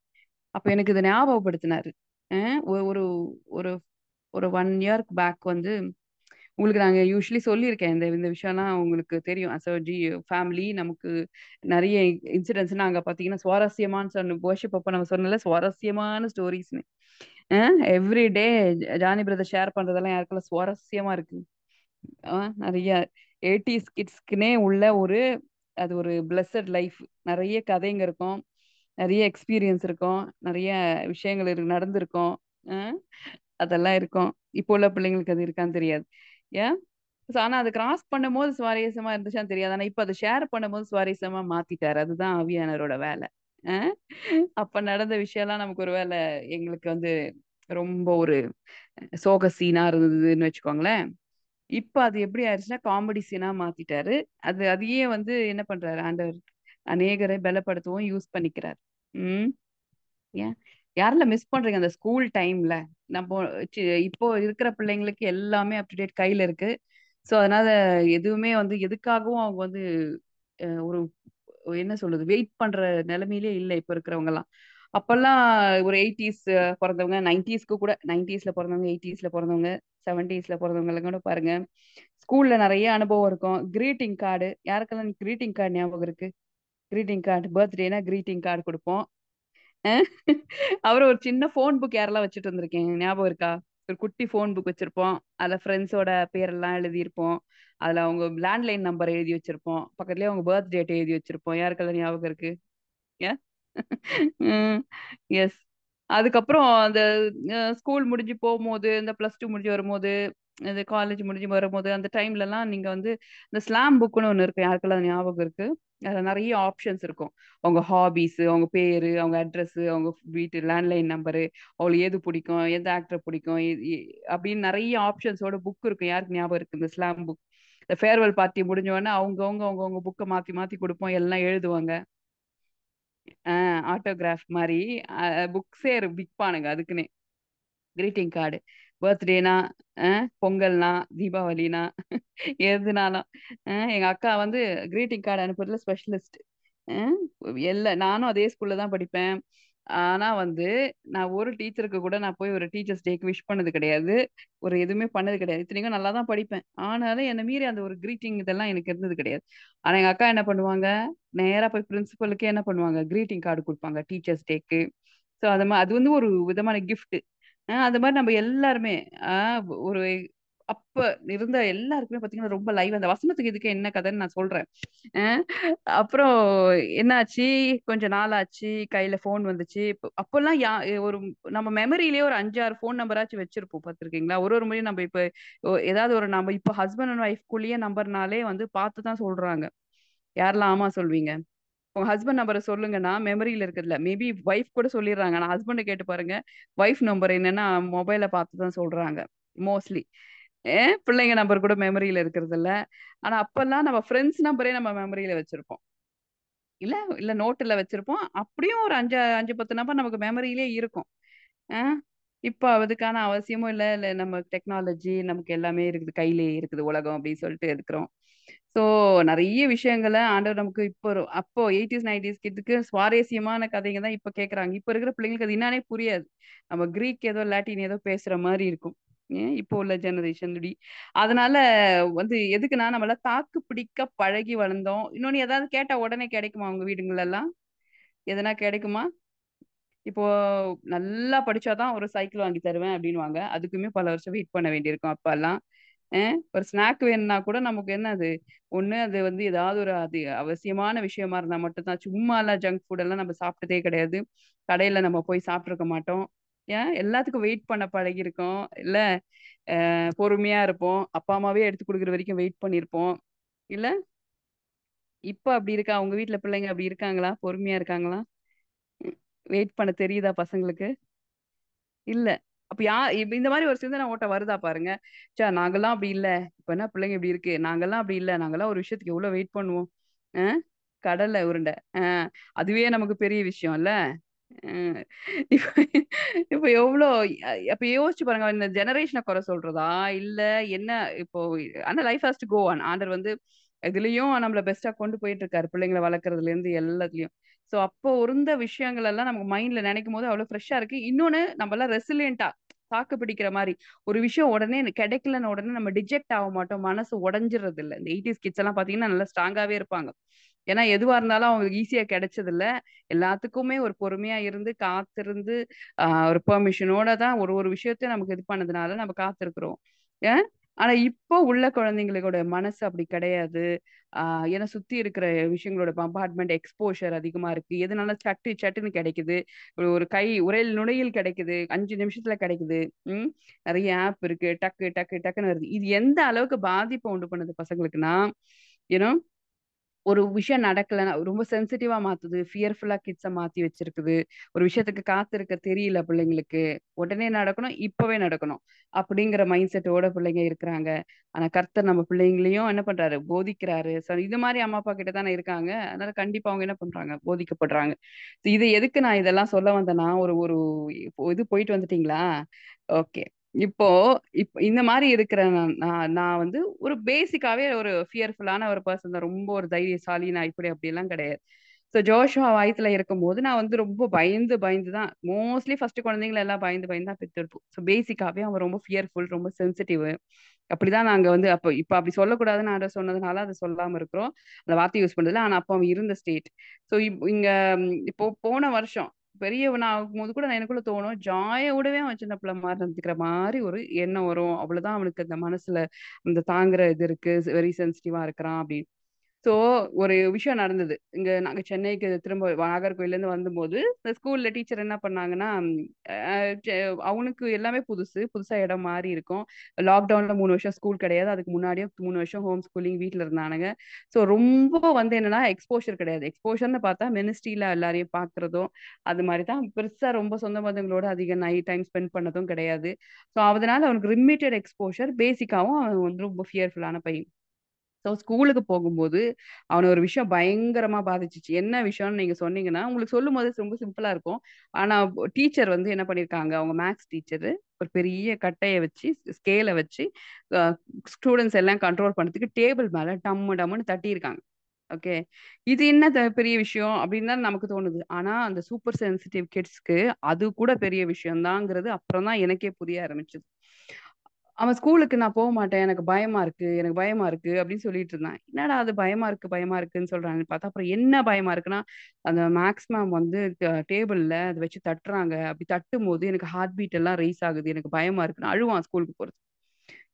அப்ப எனக்கு இதை ஞாபகப்படுத்தினாரு. ஒரு ஒரு ஒரு 1 இயர்க்கு பேக் வந்து உங்களுக்கு நாங்க யூஸ்வலி சொல்லியிருக்கேன், இந்த இந்த விஷயம்லாம் உங்களுக்கு தெரியும். ஃபேமிலி நமக்கு நிறைய இன்சிடென்ட்ஸ் நாங்க பாத்தீங்கன்னா சுவாரஸ்யமான வர்ஷிப் அப்ப நம்ம சொன்னல சுவாரஸ்யமான ஸ்டோரிஸ்னு. Every day Johnny brother share பண்றதெல்லாம் யாருக்கெல்லாம் சுவாரஸ்யமா இருக்கு. நிறைய 80s கிட்ஸ்க்குனே உள்ள அது ஒரு பிளஸட் லைஃப். நிறைய கதைங்க இருக்கும், நிறைய எக்ஸ்பீரியன்ஸ் இருக்கும், நிறைய விஷயங்கள் நடந்திருக்கும். அதெல்லாம் இருக்கும். இப்போ உள்ள பிள்ளைங்களுக்கு அது இருக்கான்னு தெரியாது. ஏன்? ஆனா அது கிராஸ் பண்ணும்போது சுவாரஸ்யமா இருந்துச்சான்னு தெரியாது. ஆனா இப்ப அத ஷேர் பண்ணும்போது சுவாரஸ்யமா மாத்திட்டாரு. அதுதான் ஆவியானவரோட வேலை. அ அப்ப நடந்த விஷயம்லாம் நமக்கு ஒரு வேளை எங்களுக்கு வந்து ரொம்ப ஒரு சோக சீனா இருந்ததுன்னு வச்சுக்கோங்களேன். இப்ப அது எப்படி ஆயிருச்சுன்னா, காமெடி சீனா மாத்திட்டாரு. அதையே வந்து என்ன பண்றாரு ஆண்டவர், அநேகரை பலப்படுத்தவும் யூஸ் பண்ணிக்கிறார். ம். ஏன்? யாரெல்லாம் மிஸ் பண்றீங்க அந்த ஸ்கூல் டைம்ல? நம்போ சி இப்போ இருக்கிற பிள்ளைங்களுக்கு எல்லாமே அப் டு டேட் கையில இருக்கு. ஸோ, அதனால எதுவுமே வந்து எதுக்காகவும் அவங்க வந்து ஒரு என்ன சொல்றது? வெயிட் பண்ற நிலைமையிலே இல்ல இப்ப இருக்கிறவங்கலாம். அப்பல்லாம் ஒரு 80ஸ் பொறந்தவங்க, 90ஸ்க்கு கூட 90ஸ்ல பொறந்தவங்க, 80ஸ்ல பொறந்தவங்க, 70ஸ்ல பொறந்தவங்கலாம் கூட பாருங்க, ஸ்கூல்ல நெறைய அனுபவம் இருக்கும். கிரீட்டிங் கார்டு யாருக்கெல்லாம் கிரீட்டிங் கார்டு ஞாபகம் இருக்கு? கிரீட்டிங் கார்டு பர்த்டேனா கிரீட்டிங் கார்டு குடுப்போம். அ அப்புறம் ஒரு சின்ன ஃபோன் புக் யாரெல்லாம் வச்சுட்டு இருந்திருக்கீங்க? ஞாபகம் இருக்கா? ஒரு குட்டி ஃபோன் புக் வச்சிருப்போம். அதுல ஃப்ரெண்ட்ஸோட பேரெல்லாம் எழுதியிருப்போம். அதுல அவங்க லேண்ட்லைன் நம்பர் எழுதி வச்சிருப்போம். பக்கத்துலயே அவங்க பர்த் டேட் எழுதி வச்சிருப்போம். யாருக்கெல்லாம் ஞாபகம் இருக்கு? ஏன்? ம். எஸ். அதுக்கப்புறம் அந்த ஸ்கூல் முடிஞ்சு போம்போது, இந்த +2 முடிஞ்சு வரும்போது, இது காலேஜ் முடிஞ்சு வரும்போது, அந்த டைம்லலாம் நீங்க வந்து இந்த ஸ்லாம் புக்ன்னு ஒண்ணு இருக்கும். யாருக்கெல்லாம் ஞாபகம் இருக்கு? அதுல நெறைய ஆப்ஷன்ஸ் இருக்கும். அவங்க ஹாபீஸு, அவங்க பேரு, அவங்க அட்ரஸு, அவங்க வீட்டு லேண்ட்லைன் நம்பரு, அவங்களுக்கு எது பிடிக்கும், எந்த ஆக்டர் பிடிக்கும், இ இ அப்படின்னு நெறைய ஆப்ஷன்ஸோட புக் இருக்கும். யாருக்கு ஞாபகம் இருக்கு இந்த ஸ்லாம் புக்? இந்த ஃபேர்வெல் பார்ட்டி முடிஞ்ச உடனே அவங்கவங்க புக்க மாத்தி மாத்தி குடுப்போம். எல்லாம் எழுதுவாங்க. ஆ ஆட்டோகிராஃப் மாரி புக்ஸே விப்பானுங்க அதுக்குன்னே. Greeting card. பர்த்டேனா, அ பொங்கல்னா, தீபாவளினா எதுனாலும். எங்க அக்கா வந்து கிரீட்டிங் கார்டு அனுப்புறதுல ஸ்பெஷலிஸ்ட். அ நானும் அதே ஸ்கூல்ல தான் படிப்பேன். ஆனா வந்து, நான் ஒரு டீச்சருக்கு கூட நான் போய் ஒரு டீச்சர்ஸ் டேக்கு விஷ் பண்ணது கிடையாது. ஒரு எதுவுமே பண்ணது கிடையாது. இத்தனைக்கும் நல்லா தான் படிப்பேன். ஆனாலும் என்ன மீறி அந்த ஒரு கிரீட்டிங் இதெல்லாம் எனக்கு இருந்தது கிடையாது. ஆனா எங்க அக்கா என்ன பண்ணுவாங்க, நேரா போய் பிரின்சிபலுக்கே என்ன பண்ணுவாங்க, கிரீட்டிங் கார்டு குடுப்பாங்க டீச்சர்ஸ் டேக்கு. ஸோ அது வந்து ஒரு விதமான கிஃப்ட். அது மாரி நம்ம எல்லாருமே அ ஒரு அப்ப இருந்த எல்லாருக்குமே பார்த்தீங்கன்னா, ரொம்ப லைவ் அந்த வசனத்துக்கு இதுக்கு என்ன கதைன்னு நான் சொல்றேன். அ அப்புறம் என்னாச்சு, கொஞ்ச நாள் ஆச்சு, கையில ஃபோன் வந்துச்சு. அப்போலாம் ஒரு நம்ம மெமரியிலேயே ஒரு 5, 6 ஃபோன் நம்பராச்சும் வச்சிருப்போம் பார்த்துருக்கீங்களா? ஒரு ஒரு முறையும் நம்ம இப்ப ஏதாவது ஒரு நம்ம இப்ப ஹஸ்பண்ட் அண்ட் ஒய்ஃப்குள்ளேயே நம்பர்னாலே வந்து பார்த்து தான் சொல்றாங்க. யாரெல்லாம் ஆமா சொல்வீங்க? உங்க ஹஸ்பண்ட் நம்பர சொல்லுங்கன்னா, மெமரியில இருக்கிறதுல. மேபி வைஃப் கூட சொல்லிர்றாங்க. ஆனா ஹஸ்பண்ட கேட்டு பாருங்க. வைஃப் நம்பர் என்னன்னா, மொபைல பார்த்து தான் சொல்றாங்க. மோஸ்ட்லி. பிள்ளைங்க நம்பர் கூட மெமரியில இருக்கிறதில்ல. ஆனா அப்பல்லாம் நம்ம ஃப்ரெண்ட்ஸ் நம்பரே நம்ம மெமரியில வச்சிருப்போம். இல்ல இல்ல நோட்டுல வச்சிருப்போம். அப்படியும் ஒரு 5, 10 நம்பர் நமக்கு மெமரியிலே இருக்கும். அ இப்ப அதுக்கான அவசியமும் இல்ல. இல்ல நம்ம டெக்னாலஜி நமக்கு எல்லாமே இருக்குது. கையிலேயே இருக்குது உலகம் அப்படின்னு சொல்லிட்டு இருக்கிறோம். ஸோ நெறைய விஷயங்கள ஆண்டவர் நமக்கு இப்போ அப்போ 80ஸ், 90ஸ் கிட்ஸ்க்கு சுவாரஸ்யமான கதைங்க தான் இப்ப கேட்கறாங்க. இப்ப இருக்கிற பிள்ளைங்களுக்கு அது என்னான்னே புரியாது. நம்ம கிரீக் ஏதோ லாட்டின் ஏதோ பேசுற மாரி இருக்கும். இப்போ உள்ள ஜெனரேஷன் இப்படி. அதனால வந்து எதுக்குன்னா நம்மலாம் தாக்கு பிடிக்க பழகி வளர்ந்தோம். இன்னொன்னு ஏதாவது கேட்டா உடனே கிடைக்குமா உங்க வீடுங்கள்லலாம்? எதனா கிடைக்குமா? இப்போ நல்லா படிச்சா தான் ஒரு சைக்கிள் வாங்கி தருவேன் அப்டின்னுவாங்க. அதுக்குமே பல வருஷம் வெயிட் பண்ண வேண்டியிருக்கும் அப்பல்லாம். அ ஒரு ஸ்நாக் வேணும்னா கூட நமக்கு என்ன அது, ஒண்ணு அது வந்து ஏதாவது ஒரு அது அவசியமான விஷயமா இருந்தா மட்டும் தான். சும்மாலாம் ஜங்க் ஃபுட் எல்லாம் நம்ம சாப்பிட்டதே கிடையாது. கடையில நம்ம போய் சாப்ட்டுருக்க மாட்டோம். எல்லாத்துக்கும் வெயிட் பண்ண பழகியிருக்கோம். இல்ல பொறுமையா இருப்போம். அப்பா, அம்மாவே எடுத்து குடுக்குற வரைக்கும் வெயிட் பண்ணியிருப்போம். இல்ல? இப்ப அப்டி இருக்கா? உங்க வீட்ல பிள்ளைங்க அப்டி இருக்காங்களா? பொறுமையா இருக்காங்களா? ம். வெயிட் பண்ண தெரியுதா பசங்களுக்கு? இல்ல. அப்ப இப்ப இந்த மாரி ஒரு சிந்தனை ஓட்டம் வருதா பாருங்க. நாங்கலாம் அப்படி இல்ல. இப்ப என்ன பிள்ளைங்க இப்படி இருக்கு. நாங்கலாம் அப்படி இல்ல. நாங்கலாம் ஒரு விஷயத்துக்கு எவ்வளோ வெயிட் பண்ணுவோம். அ கடலை உருண்டை. அதுவே நமக்கு பெரிய விஷயம்ல. அ இப்ப இப்ப எவ்வளோ அப்ப யோசிச்சு பாருங்க. இந்த ஜெனரேஷன குறை சொல்றதா? இல்ல என்ன இப்போ ஆனா life has to go on. ஆண்டவர் வந்து எதுலயும் நம்மள பெஸ்ட்டா கொண்டு போயிட்டு இருக்காரு. பிள்ளைங்கள வளர்க்கறதுலேருந்து எல்லாத்துலயும். ஸோ அப்போ இருந்த விஷயங்கள் எல்லாம் நமக்கு மைண்ட்ல நினைக்கும்போது அவ்வளோ ஃப்ரெஷ்ஷா இருக்கு. இன்னொன்னு நம்மலாம் ரெசிலியன்ட்டா தாக்கு பிடிக்கிற மாரி. ஒரு விஷயம் உடனே கிடைக்கலன்னு உடனே நம்ம டிஜெக்ட் ஆக மாட்டோம். மனசு உடைஞ்சிறது இல்ல. இந்த 80ஸ் கிட்ஸ் எல்லாம் பார்த்தீங்கன்னா, நல்லா ஸ்ட்ராங்காவே இருப்பாங்க. ஏன்னா எதுவா இருந்தாலும் அவங்களுக்கு ஈஸியா கிடைச்சதில்ல. எல்லாத்துக்குமே ஒரு பொறுமையா இருந்து, காத்திருந்து, ஒரு பெர்மிஷனோட தான் ஒரு ஒரு விஷயத்தையும் நமக்கு இது பண்ணதுனால நம்ம காத்திருக்கிறோம். ஆனா இப்போ உள்ள குழந்தைங்களோட மனசு அப்படி கிடையாது. ஏன்னா சுத்தி இருக்கிற விஷயங்களோட பம்பார்ட்மெண்ட் எக்ஸ்போஷர் அதிகமா இருக்கு. எதுனால சட்டு சட்டுன்னு கிடைக்குது. ஒரு ஒரு கை உரையில் நுழையில் கிடைக்குது. 5 நிமிஷத்துல கிடைக்குது. ம். நெறைய ஆப் இருக்கு. டக்கு டக்கு டக்குன்னு வருது. இது எந்த அளவுக்கு பாதிப்ப உண்டு பண்ணுது பசங்களுக்குன்னா, யூனோ ஒரு விஷயம் நடக்கலன்னா ரொம்ப சென்சிட்டிவா மாத்துது. ஃபியர்ஃபுல்லா கிட்ஸ மாத்தி வச்சிருக்குது. ஒரு விஷயத்துக்கு காத்திருக்க தெரியல பிள்ளைங்களுக்கு. உடனே நடக்கணும், இப்பவே நடக்கணும். அப்படிங்கிற மைண்ட் செட்டோட பிள்ளைங்க இருக்கிறாங்க. ஆனா கர்த்தர் நம்ம பிள்ளைங்களையும் என்ன பண்றாரு? போதிக்கிறாரு. இது மாரி அம்மா, அப்பா கிட்ட தானே இருக்காங்க. அதனால கண்டிப்பா அவங்க என்ன பண்றாங்க? போதிக்கப்படுறாங்க. இது எதுக்கு நான் இதெல்லாம் சொல்ல வந்தேன்னா, ஒரு ஒரு இது போயிட்டு வந்துட்டீங்களா? ஓகே. இப்போ இந்த மாரி இருக்கிற நான் நான் நான் வந்து ஒரு பேசிக்காவே ஒரு ஃபியர்ஃபுல்லான ஒரு பெர்சன் தான். ரொம்ப ஒரு தைரியசாலி நான் இப்படி அப்படிலாம் கிடையாது. ஜோஷுவா வயித்துல இருக்கும்போது நான் வந்து ரொம்ப பயந்து பயந்து தான் மோஸ்ட்லி ஃபர்ஸ்ட் குழந்தைங்கள எல்லாம் பயந்து பயந்து தான் பெத்தெடுப்போம். பேசிக்காவே அவன் ரொம்ப ஃபியர்ஃபுல், ரொம்ப சென்சிட்டிவ். அப்படிதான் நாங்க வந்து அப்ப இப்ப அப்படி சொல்லக்கூடாதுன்னு ஆண்டவர் சொன்னதுனால அத சொல்லாம இருக்கிறோம். அந்த வார்த்தை யூஸ் பண்றதில்ல. ஆனா அப்ப அவன் இருந்த ஸ்டேட். ஸோ இங்க இப்போ போன வருஷம் பெரியவனா ஆகும்போது கூட நான் எனக்குள்ள தோணும், ஜாயோடவே அவன் சின்ன பிள்ளை மாரி நடந்துக்கிற மாரி ஒரு எண்ணம் வரும். அவ்வளவுதான் அவனுக்கு அந்த மனசுல இந்த தாங்குற இது இருக்கு. வெரி சென்சிட்டிவா இருக்கிறான் அப்படின்னு. ஸோ ஒரு விஷயம் நடந்தது. நாங்க சென்னைக்கு திரும்ப நாகர்கோயிலேருந்து வந்தம்போது, இந்த ஸ்கூல்ல டீச்சர் என்ன பண்ணாங்கன்னா, அ செ அவனுக்கு எல்லாமே புதுசு. புதுசா இடம் மாறி இருக்கும். லாக்டவுன்ல 3 வருஷம் ஸ்கூல் கிடையாது. அதுக்கு முன்னாடியே 3 வருஷம் ஹோம் ஸ்கூலிங் வீட்ல இருந்தானுங்க. ரொம்ப வந்து என்னன்னா, எக்ஸ்போஷர் கிடையாது. எக்ஸ்போஷர்ன்னு பார்த்தா மினிஸ்ட்ரில எல்லாரையும் பார்க்குறதும், அது மாரி தான். பெருசா ரொம்ப சொந்த பந்தங்களோட அதிக நைட் டைம் ஸ்பெண்ட் பண்ணதும் கிடையாது. அதனால அவனுக்கு லிமிட்டட் எக்ஸ்போஷர். பேசிக்காவும் அவன் வந்து ரொம்ப ஃபியர்ஃபுல்லான பையன். ஸ்கூலுக்கு போகும்போது, அவன ஒரு விஷயம் பயங்கரமா பாதிச்சுச்சு. என்ன விஷயம்னு நீங்க சொன்னீங்கன்னா, உங்களுக்கு சொல்லும்போது ரொம்ப சிம்பிளா இருக்கும். ஆனா டீச்சர் வந்து என்ன பண்ணியிருக்காங்க, அவங்க மேத்ஸ் டீச்சரு ஒரு பெரிய கட்டைய வச்சு, ஸ்கேல வச்சு அ ஸ்டூடண்ட்ஸ் எல்லாம் கண்ட்ரோல் பண்றதுக்கு டேபிள் மேல டம்மு டம்முன்னு தட்டியிருக்காங்க. ஓகே. இது என்ன பெரிய விஷயம் அப்படின்னு தான் நமக்கு தோணுது. ஆனா அந்த சூப்பர் சென்சிட்டிவ் கிட்ஸ்க்கு அது கூட பெரிய விஷயம் தாங்கிறது அப்புறம் தான் எனக்கே புரிய ஆரம்பிச்சது. அவன் ஸ்கூலுக்கு நான் போமாட்டேன். எனக்கு பயமா இருக்கு, எனக்கு பயமா இருக்கு அப்படின்னு சொல்லிட்டு இருந்தான். என்னடா அது பயமா இருக்கு, பயமா இருக்குன்னு சொல்றாங்கன்னு பார்த்தா, அப்புறம் என்ன பயமா இருக்குன்னா, அந்த மேத்ஸ் மேம் வந்து டேபிள்ல அத வச்சு தட்டுறாங்க. அப்படி தட்டும்போது எனக்கு ஹார்ட் பீட் எல்லாம் ரெய்ஸ் ஆகுது. எனக்கு பயமா இருக்குன்னு அழுவான் ஸ்கூலுக்கு போறதுக்கு.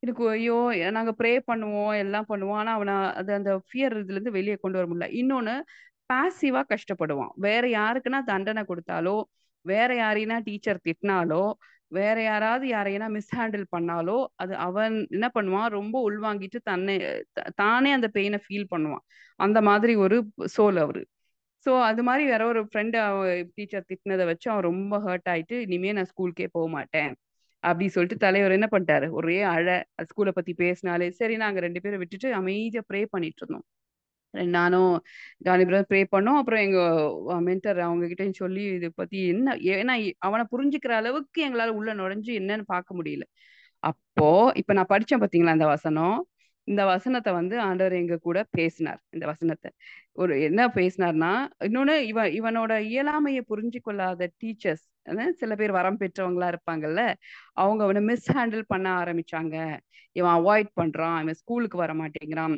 எனக்கு ஐயோ! நாங்க ப்ரே பண்ணுவோம், எல்லாம் பண்ணுவோம். ஆனா அவன அந்த ஃபியர் இதுலருந்து வெளிய கொண்டு வர முடியல. இன்னொன்னு பாசிவா கஷ்டப்படுவான். வேற யாருக்குன்னா தண்டனை குடுத்தாலோ, வேற யாரையும்னா டீச்சர் திட்டினாலோ, வேற யாராவது யாரையும்னா மிஸ்ஹேண்டில் பண்ணாலோ, அது அவன் என்ன பண்ணுவான், ரொம்ப உள்வாங்கிட்டு தன்னை தானே அந்த பெயின ஃபீல் பண்ணுவான். அந்த மாதிரி ஒரு சோல் அவரு. அது மாரி வேற ஒரு ஃப்ரெண்ட் டீச்சர் திட்டினத வச்சு அவன் ரொம்ப ஹர்ட் ஆயிட்டு, "இனிமே நான் ஸ்கூலுக்கே போமாட்டேன்." அப்படி சொல்லிட்டு தலைவர் என்ன பண்ணிட்டாரு, ஒரே ஸ்கூல பத்தி பேசினாலே, சரி நாங்க 2 பேரும் விட்டுட்டு அமைதியா ப்ரே பண்ணிட்டு இருந்தோம். நானும் ஜானி பிரதர் ப்ரே பண்ணோம். அப்புறம் எங்க மென்டர் அவங்க கிட்டயும் சொல்லி இத பத்தி என்ன ஏன்னா அவன புரிஞ்சுக்கிற அளவுக்கு எங்களால உள்ள நுழைஞ்சு என்னன்னு பார்க்க முடியல. அப்போ இப்ப நான் படிச்சேன் பார்த்தீங்களா அந்த வசனம். இந்த வசனத்த வந்து ஆண்டவர் எங்க கூட பேசினார். இந்த வசனத்த. ஒரு என்ன பேசினார்ன்னா, இன்னொன்னு இவனோட இயலாமைய புரிஞ்சு கொள்ளாத டீச்சர்ஸ் சில பேர் வரம் பெற்றவங்களா இருப்பாங்கல்ல. அவங்க அவன மிஸ்ஹேண்டில் பண்ண ஆரம்பிச்சாங்க. இவன் அவாய்ட் பண்றான். இவன் ஸ்கூலுக்கு வரமாட்டேங்கிறான்.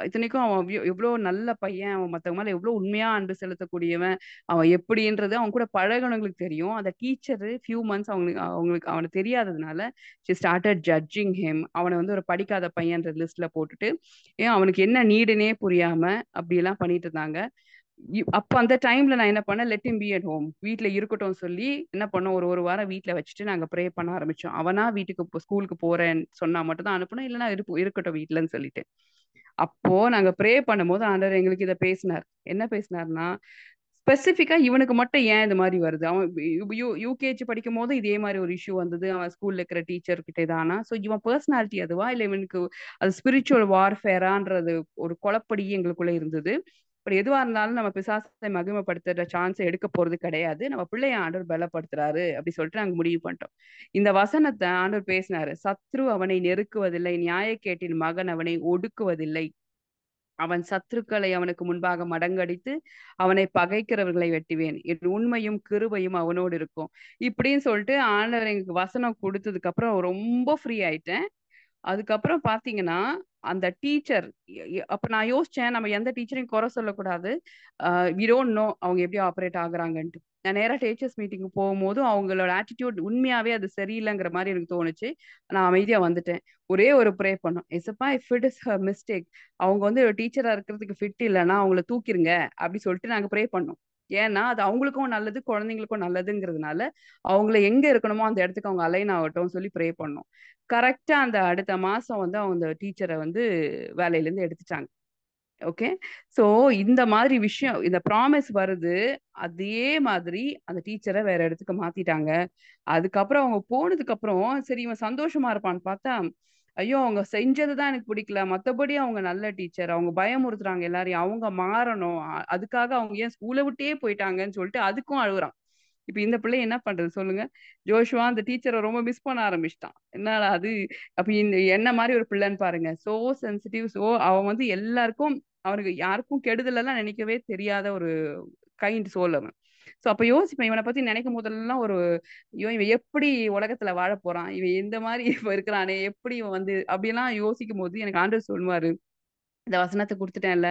இத்தனைக்கும் அவன் எவ்ளோ நல்ல பையன். அவன் மத்தவங்க மேல எவ்ளோ உண்மையா அன்பு செலுத்தக்கூடியவன். அவன் எப்படின்றது அவன் கூட பழகுனவங்களுக்கு தெரியும். அந்த டீச்சரு ஃபியூ மந்த்ஸ் அவங்களுக்கு அவங்களுக்கு அவனுக்கு தெரியாததுனால, ஷி ஸ்டார்ட்டட் ஜட்ஜிங் ஹிம். அவன வந்து ஒரு படிக்காத பையன்ற லிஸ்ட்ல போட்டுட்டு, ஏன் அவனுக்கு என்ன நீடுன்னே புரியாம அப்படியெல்லாம் பண்ணிட்டு இருந்தாங்க. அப்ப அந்த டைம்ல நான் என்ன பண்ணேன், let him be at home. வீட்ல இருக்கட்டும்னு சொல்லி என்ன பண்ணோம், ஒரு 1 வாரம் வீட்ல வச்சுட்டு நாங்க ப்ரே பண்ண ஆரம்பிச்சோம். அவனா வீட்டுக்கு ஸ்கூலுக்கு போறேன்னு சொன்னா மட்டும் தான் அனுப்புனோம். இல்லன்னா இருக்கட்டும் வீட்லன்னு சொல்லிட்டு. அப்போ நாங்க ப்ரே பண்ணும்போது ஆண்டவர் எங்களுக்கு இத பேசினார். என்ன பேசினார்ன்னா, ஸ்பெசிஃபிக்கா இவனுக்கு மட்டும் ஏன் இது மாரி வருது? அவன் யூகேஜி படிக்கும்போது இதே மாரி ஒரு இஷ்யூ வந்தது. அவன் ஸ்கூல்ல இருக்கிற டீச்சர் கிட்ட தானா? இவன் பெர்சனாலிட்டி அதுவா? இல்ல இவனுக்கு அது ஸ்பிரிச்சுவல் வார்ஃபேரான்றது ஒரு குழப்படி எங்களுக்குள்ள இருந்தது. இப்படி எதுவா இருந்தாலும் நம்ம பிசாசை மகிமைப்படுத்துற சான்ஸ எடுக்க போறது கிடையாது. நம்ம பிள்ளைய ஆண்டவர் பலப்படுத்துறாரு அப்படி சொல்லிட்டு நாங்க முடிவு பண்ணிட்டோம். இந்த வசனத்த ஆண்டவர் பேசினாரு. "சத்ரு அவனை நெருக்குவதில்லை. நியாயக்கேட்டின் மகன் அவனை ஒடுக்குவதில்லை. அவன் சத்துருக்களை அவனுக்கு முன்பாக மடங்கடித்து, அவனை பகைக்கிறவர்களை வெட்டுவேன். என் உண்மையும், கிருபையும் அவனோடு இருக்கும்." இப்படின்னு சொல்லிட்டு ஆண்டவர் எங்களுக்கு வசனம் குடுத்ததுக்கு அப்புறம் ரொம்ப ஃப்ரீ ஆயிட்டேன். அதுக்கப்புறம் பாத்தீங்கன்னா அந்த டீச்சர், அப்ப நான் யோசிச்சேன் நம்ம எந்த டீச்சரையும் குறை சொல்லக்கூடாது. வி டோன்ட் நோ அவங்க எப்படி ஆப்ரேட் ஆகுறாங்கன்ட்டு. நான் நேரா டீச்சர்ஸ் மீட்டிங் போகும்போது அவங்களோட ஆட்டிடியூட் உண்மையாவே அது சரியில்லைங்கிற மாதிரி எனக்கு தோணுச்சு. நான் அமைதியா வந்துட்டேன். ஒரே ஒரு ப்ரே பண்ணோம், எசப்பா if it is her mistake, அவங்க வந்து டீச்சரா இருக்கிறதுக்கு ஃபிட் இல்லைன்னா அவங்கள தூக்கிருங்க அப்படி சொல்லிட்டு நாங்க ப்ரே பண்ணோம். ஏன்னா அது அவங்களுக்கும் நல்லது, குழந்தைங்களுக்கும் நல்லதுங்கிறதுனால அவங்கள எங்க இருக்கணுமோ அந்த இடத்துக்கு அவங்க அலைன் ஆகட்டும் சொல்லி ப்ரே பண்ணோம். கரெக்டா அந்த அடுத்த மாசம் வந்து அவங்க டீச்சரை வந்து வேலையில இருந்து எடுத்துட்டாங்க. ஓகே. சோ இந்த மாதிரி விஷயம், இந்த ப்ராமிஸ் வருது. அதே மாதிரி அந்த டீச்சரை வேற இடத்துக்கு மாத்திட்டாங்க. அதுக்கப்புறம் அவங்க போனதுக்கு அப்புறம் சரி இவன் சந்தோஷமா இருப்பான்னு பார்த்தா, ஐயோ அவங்க செஞ்சதுதான் எனக்கு பிடிக்கல, மத்தபடி அவங்க நல்ல டீச்சர், அவங்க பயமுறுத்துறாங்க எல்லாரையும், அவங்க மாறணும், அதுக்காக அவங்க ஏன் ஸ்கூலை விட்டே போயிட்டாங்கன்னு சொல்லிட்டு அதுக்கும் அழுகுறான். இப்ப இந்த பிள்ளை என்ன பண்றது சொல்லுங்க. ஜோஷுவா அந்த டீச்சரை ரொம்ப மிஸ் பண்ண ஆரம்பிச்சிட்டான். என்னடா அது, அப்ப இந்த என்ன மாதிரி ஒரு பிள்ளைன்னு பாருங்க, சோ சென்சிட்டிவ். சோ அவன் வந்து எல்லாருக்கும், அவனுக்கு யாருக்கும் கெடுதல் எல்லாம் நினைக்கவே தெரியாத ஒரு கைண்ட் சோல் அவன். சோ அப்ப யோசிப்பேன் இவனை பத்தி நினைக்கும் போதெல்லாம் ஒரு, ஐயோ இவன் எப்படி உலகத்துல வாழ போறான், இவன் இந்த மாதிரி இப்ப இருக்கிறானே, எப்படி இவன் வந்து அப்படியெல்லாம் யோசிக்கும் போது எனக்கு ஆண்டவர் சொல்லுவாரு, இந்த வசனத்தை கொடுத்துட்டேன்ல,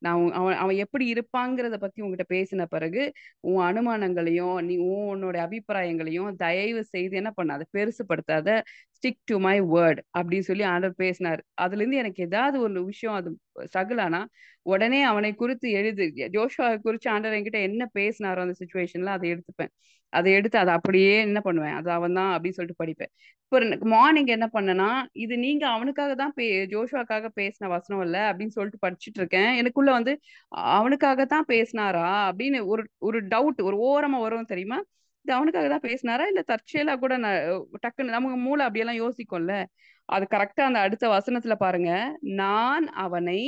நான் அவன் அவன் எப்படி இருப்பாங்கிறத பத்தி உங்ககிட்ட பேசின பிறகு உன் அனுமானங்களையும் நீ உன்னோட அபிப்பிராயங்களையும் தயவு செய்து என்ன பண்ணாத, பெருசுப்படுத்தாத, ஸ்டிக் டு மை வேர்ட் அப்படின்னு சொல்லி ஆண்டவர் பேசினார். அதுல இருந்து எனக்கு ஏதாவது ஒரு விஷயம் அது ஸ்ட்ரகிள் ஆனா உடனே அவனை குறித்து எழுது. ஜோஷுவா குறித்து ஆண்டவர் என்கிட்ட என்ன பேசினாரோ அந்த சுச்சுவேஷன்ல அதை எடுத்துப்பேன். அதை எடுத்து அதை அப்படியே என்ன பண்ணுவேன், அது அவன் தான் அப்படின்னு சொல்லிட்டு படிப்பேன். இப்போ மார்னிங் என்ன பண்ணனா, இது நீங்க அவனுக்காக தான் ஜோஷுவாக்காக பேசின வசனம் இல்ல அப்படின்னு சொல்லிட்டு படிச்சுட்டு இருக்கேன். எனக்குள்ள வந்து அவனுக்காக தான் பேசினாரா அப்படின்னு ஒரு ஒரு டவுட் ஒரு ஓரமா வரும் தெரியுமா. இது அவனுக்காக தான் பேசினாரா இல்ல தற்செயலா கூட டக்குன்னு நமக்கு மூளை அப்படியெல்லாம் யோசிக்கும்ல. அது கரெக்டா அந்த அடுத்த வசனத்துல பாருங்க, நான் அவனை,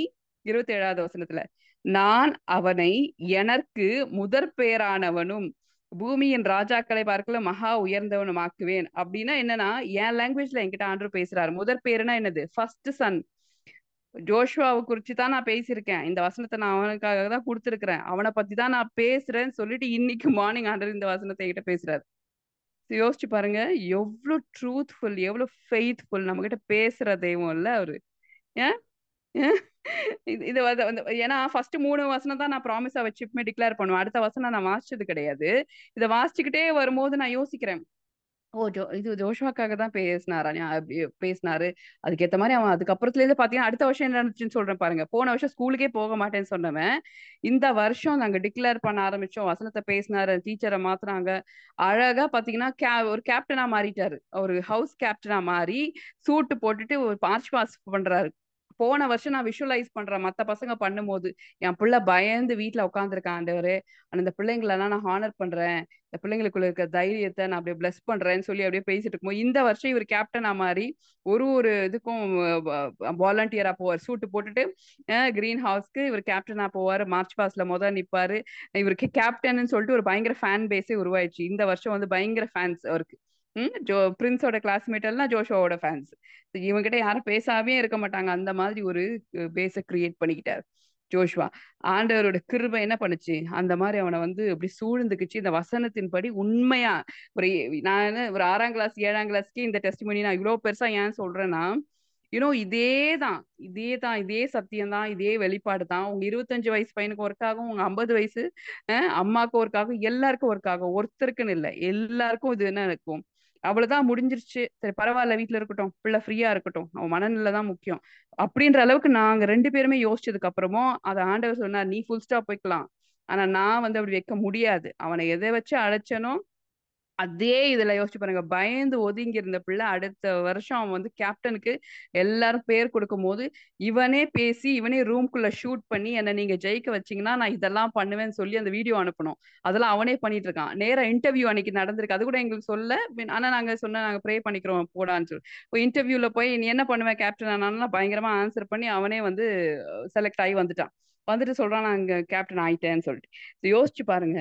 27வது வசனத்துல, நான் அவனை எனக்கு முதற் பேரானவனும் பூமியின் ராஜாக்களை பார்க்கல மகா உயர்ந்தவனும் ஆக்குவேன். அப்படின்னா என்னன்னா, என் லாங்குவேஜ்ல என்கிட்ட ஆண்டவர் பேசுறாரு. முதற் பேருனா என்னது, ஃபர்ஸ்ட் சன். ஜோஷுவாவை குறிச்சு தான் நான் பேசியிருக்கேன். இந்த வசனத்தை நான் அவனுக்காக தான் கொடுத்துருக்கிறேன். அவனை பத்தி தான் நான் பேசுறேன்னு சொல்லிட்டு இன்னைக்கு மார்னிங் ஆண்டவர் இந்த வசனத்தை என்கிட்ட பேசுறாரு. யோசிச்சு பாருங்க, எவ்வளவு ட்ரூத்ஃபுல், எவ்வளவு ஃபெய்த்ஃபுல், நம்ம கிட்ட பேசுற தெய்வம் இல்ல அவரு. ஏன் இது ஏன்னா ஃபர்ஸ்ட் 3 வசனம் தான் நான் ப்ராமிஸா வச்சு டிக்ளேர் பண்ணுவேன். அடுத்த வசனம் நான் வாசிச்சது கிடையாது. இதை வாசிச்சுக்கிட்டே வரும்போது நான் யோசிக்கிறேன், ஓ இது ஜோஷுவாக்காக தான் பேசினாரா, பேசினாரு. அதுக்கேத்த மாதிரி அவன் அதுக்கப்புறத்துல இருந்து பாத்தீங்கன்னா அடுத்த வருஷம் என்ன நடந்துச்சுன்னு சொல்றேன் பாருங்க. போன வருஷம் ஸ்கூலுக்கே போக மாட்டேன்னு சொன்னவன் இந்த வருஷம் நாங்க டிக்ளேர் பண்ண ஆரம்பிச்சோம், வசனத்தை பேசினாரு, டீச்சரை மாத்துனாங்க. அழகா பாத்தீங்கன்னா ஒரு கேப்டனா மாறிட்டாரு. ஒரு ஹவுஸ் கேப்டனா மாறி சூட்டு போட்டுட்டு ஒரு மார்ச் பாஸ் பண்றாரு. போன வருஷம் நான் விஷுவலைஸ் பண்றேன் மத்த பசங்க பண்ணும்போது, என் பிள்ளை பயந்து வீட்டுல உட்காந்துருக்கான் ஆண்டவரே, அந்த பிள்ளைங்களெல்லாம் நான் ஹானர் பண்றேன், இந்த பிள்ளைங்களுக்குள்ள இருக்க தைரியத்தை நான் அப்படியே பிளஸ் பண்றேன்னு சொல்லி அப்படியே பேசிட்டு இருக்கும்போது இந்த வருஷம் இவர் கேப்டனா மாதிரி ஒரு இதுக்கும் வாலண்டியரா போவார். சூட்டு போட்டுட்டு கிரீன் ஹவுஸ்க்கு இவர் கேப்டனா போவார். மார்ச் பாஸ்ட்ல முதல் நிப்பாரு. இவருக்கு கேப்டன் சொல்லிட்டு ஒரு பயங்கர ஃபேன் பேஸே உருவாயிடுச்சு. இந்த வருஷம் வந்து பயங்கர ஃபேன்ஸ் அவருக்கு. பிரின்ஸோட கிளாஸ்மேட் எல்லாம் ஜோஷோவோட ஃபேன்ஸ். இவங்கிட்ட யாரும் பேசாமே இருக்க மாட்டாங்க, அந்த மாதிரி ஒரு பேஸை கிரியேட் பண்ணிக்கிட்டாரு ஜோஷ்வா. ஆண்டவரோட கிருபை என்ன பண்ணுச்சு, அந்த மாதிரி அவனை வந்து அப்படி சூழ்ந்துக்குச்சு. இந்த வசனத்தின்படி உண்மையா ஒரு, நான் ஒரு 6ஆம் கிளாஸ் 7ஆம் கிளாஸ்க்கே இந்த டெஸ்டிமனி நான் இவ்வளவு பெருசா ஏன் சொல்றேன்னா, இதேதான், இதே சத்தியம் தான், இதே வெளிப்பாடு தான் உங்க 25 வயசு பையனுக்கு ஒர்க் ஆகும், உங்க 50 வயசு அம்மாவுக்கு ஒர்க் ஆகும், எல்லாருக்கும் ஒர்க் ஆகும். ஒருத்தருக்குன்னு இல்லை, எல்லாருக்கும் இது என்ன இருக்கும். அவ்வளவுதான் முடிஞ்சிருச்சு, சரி பரவாயில்ல வீட்டுல இருக்கட்டும், பிள்ளை ஃப்ரீயா இருக்கட்டும், அவன் மனநிலை தான் முக்கியம் அப்படின்ற அளவுக்கு நாங்க 2 பேருமே யோசிச்சதுக்கு அப்புறமும் அதை ஆண்டவர் சொன்னார், நீ ஃபுல் ஸ்டாப் வைக்கலாம், ஆனா நான் வந்து அப்படி வைக்க முடியாது. அவனை எதை வச்சு அழைச்சனோ அதே இதுல யோசிச்சு பாருங்க. பயந்து ஒதுங்கி இருந்த பிள்ளை அடுத்த வருஷம் அவன் வந்து கேப்டனுக்கு எல்லாரும் பேர் கொடுக்கும் போது இவனே பேசி இவனே ரூம்குள்ள ஷூட் பண்ணி என்ன நீங்க ஜெயிக்க வச்சீங்கன்னா நான் இதெல்லாம் பண்ணுவேன்னு சொல்லி அந்த வீடியோ அனுப்பணும். அதெல்லாம் அவனே பண்ணிட்டு இருக்கான். நேரா இன்டர்வியூ அன்னைக்கு நடந்திருக்கு, அது கூட எங்களுக்கு சொல்ல. ஆனா நாங்க சொன்ன, நாங்க ப்ரே பண்ணிக்கிறோம் போடான்னு சொல்லி. இப்போ இன்டர்வியூல போய் நீ என்ன பண்ணுவேன் கேப்டன் ஆனாலும் பயங்கரமா ஆன்சர் பண்ணி அவனே வந்து செலக்ட் ஆகி வந்துட்டான். வந்துட்டு சொல்றான் நான் அங்க கேப்டன் ஆயிட்டேன்னு சொல்லிட்டு. யோசிச்சு பாருங்க,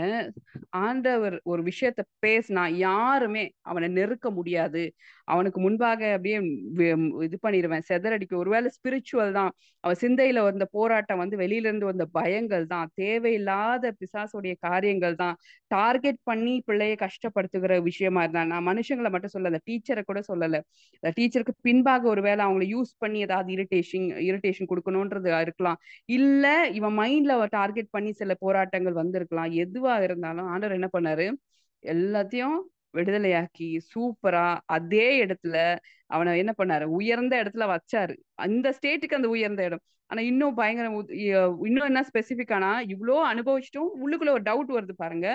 ஆண்டவர் ஒரு விஷயத்த பேசினா யாருமே அவனை நெருக்க முடியாது. அவனுக்கு முன்பாக அப்படியே இது பண்ணிடுவேன், செதறடிக்க. ஒருவேளை ஸ்பிரிச்சுவல் தான், அவன் சிந்தையில வந்த போராட்டம் வந்து வெளியில இருந்து வந்த பயங்கள் தான், தேவையில்லாத பிசாசுடைய காரியங்கள் தான், டார்கெட் பண்ணி பிள்ளைய கஷ்டப்படுத்துகிற விஷயமா இருந்தா. நான் மனுஷங்களை மட்டும் சொல்லல, டீச்சரை கூட சொல்லல. டீச்சருக்கு பின்பாக ஒருவேளை அவங்களை யூஸ் பண்ணி ஏதாவது இரிட்டேஷன் கொடுக்கணும்ன்றது இருக்கலாம். இல்ல இவன் மைண்ட்ல டார்கெட் பண்ணி சில போராட்டங்கள் வந்திருக்கலாம். எதுவா இருந்தாலும் ஆண்டவர் என்ன பண்ணாரு, எல்லாத்தையும் விடுதலையாக்கி சூப்பரா அதே இடத்துல அவனை என்ன பண்ணாரு, உயர்ந்த இடத்துல வச்சாரு. அந்த ஸ்டேட்டுக்கு அந்த உயர்ந்த இடம். ஆனா இன்னும் பயங்கர இன்னும் என்ன ஸ்பெசிபிக்கானா, இவ்வளோ அனுபவிச்சிட்டும் உள்ளுக்குள்ள ஒரு டவுட் வருது பாருங்க.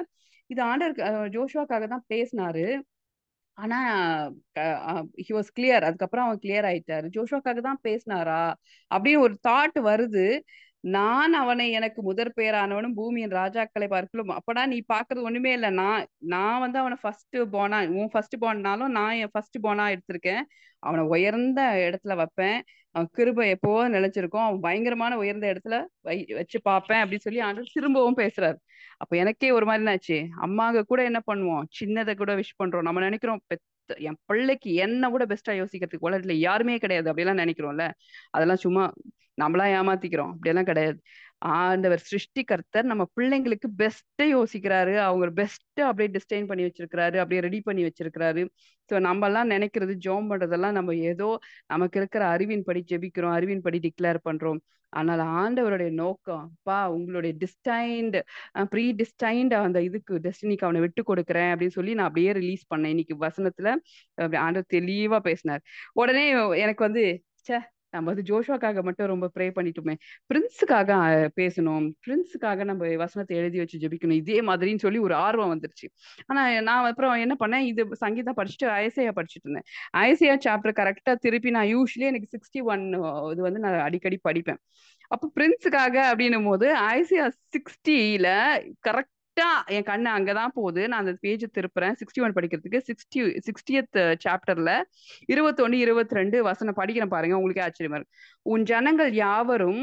இது ஆண்டவர் ஜோஷுவாக்காக தான் பேசினாரு. ஆனா ஹி வாஸ் கிளியர். அதுக்கப்புறம் அவன் கிளியர் ஆயிட்டாரு. ஜோஷுவாக்காக தான் பேசினாரா அப்படின்னு ஒரு தாட் வருது. நான் அவனை எனக்கு முதற் பெயரானவனும் பூமியின் ராஜாக்களை பார்க்கலும். அப்படா நீ பாக்குறது ஒண்ணுமே இல்லை. நான் வந்து அவனை ஃபர்ஸ்ட் போனா, உன் ஃபர்ஸ்ட் போனாலும் நான் என் ஃபர்ஸ்ட் போனா எடுத்திருக்கேன். அவனை உயர்ந்த இடத்துல வைப்பேன். அவன் கிருபை எப்போவும் நிலைச்சிருக்கும். அவன் பயங்கரமான உயர்ந்த இடத்துல வச்சு பார்ப்பேன் அப்படின்னு சொல்லி ஆண்டவர் திரும்பவும் பேசுறாரு. அப்ப எனக்கே ஒரு மாதிரி என்னாச்சு, அம்மாங்க கூட என்ன பண்ணுவோம், சின்னதை கூட விஷ் பண்றோம். நம்ம நினைக்கிறோம் என் பிள்ளைக்கு என்ன கூட பெஸ்டா யோசிக்கிறதுக்கு உலகத்துல யாருமே கிடையாது அப்படியெல்லாம் நினைக்கிறோம்ல. அதெல்லாம் சும்மா நம்மளா ஏமாத்திக்கிறோம். அப்படியெல்லாம் கிடையாது. ஆண்டவர் சிருஷ்டிகர்த்தர் நம்ம பிள்ளைங்களுக்கு பெஸ்ட்டை யோசிக்கிறாரு. அவங்க பெஸ்ட் அப்படியே டிசைன் பண்ணி வச்சிருக்கிறாரு, அப்படியே ரெடி பண்ணி வச்சிருக்கிறாரு. ஸோ நம்ம எல்லாம் நினைக்கிறது, ஜோம் பண்றதெல்லாம் நம்ம ஏதோ நமக்கு இருக்கிற அறிவின் படி ஜெபிக்கிறோம், அறிவின் படி டிக்ளேர் பண்றோம். ஆனால் ஆண்டவருடைய நோக்கம், பா உங்களுடைய டிஸ்டைன்டு ப்ரீ டிஸ்டைன்டு அந்த இதுக்கு டெஸ்டினிக்கு அவனை விட்டு கொடுக்குறேன் அப்படின்னு சொல்லி நான் அப்படியே ரிலீஸ் பண்ணேன் இன்னைக்கு வசனத்துல. ஆண்டவர் தெளிவா பேசினார். உடனே எனக்கு வந்து, ச்சே, நம்ம வந்து ஜோஷுவாக்காக மட்டும் ரொம்ப ப்ரே பண்ணிட்டோமே, பிரின்ஸுக்காக பேசணும், பிரின்ஸுக்காக நம்ம வசனத்தை எழுதி வச்சு ஜெபிக்கணும் இதே மாதிரின்னு சொல்லி ஒரு ஆர்வம் வந்துருச்சு. ஆனா நான் அப்புறம் என்ன பண்ணேன், இது சங்கீதா படிச்சுட்டு ஐசையா படிச்சுட்டு இருந்தேன். ஐசையா சாப்டர் கரெக்டா திருப்பி நான் யூஸ்வலி எனக்கு 61 இது வந்து நான் அடிக்கடி படிப்பேன். அப்ப பிரின்ஸுக்காக அப்படின்னும் போது ஐசியா 60ல கரெக்டா என் கண்ணு அங்கதான் போகுது. நான் அந்த பேஜ் திருப்புறேன் 61 படிக்கிறதுக்கு. 60th சாப்டர்ல 21 22 வசனம் படிக்கிறேன் பாருங்க, உங்களுக்கே ஆச்சரியமா இருக்கு. உன் ஜனங்கள் யாவரும்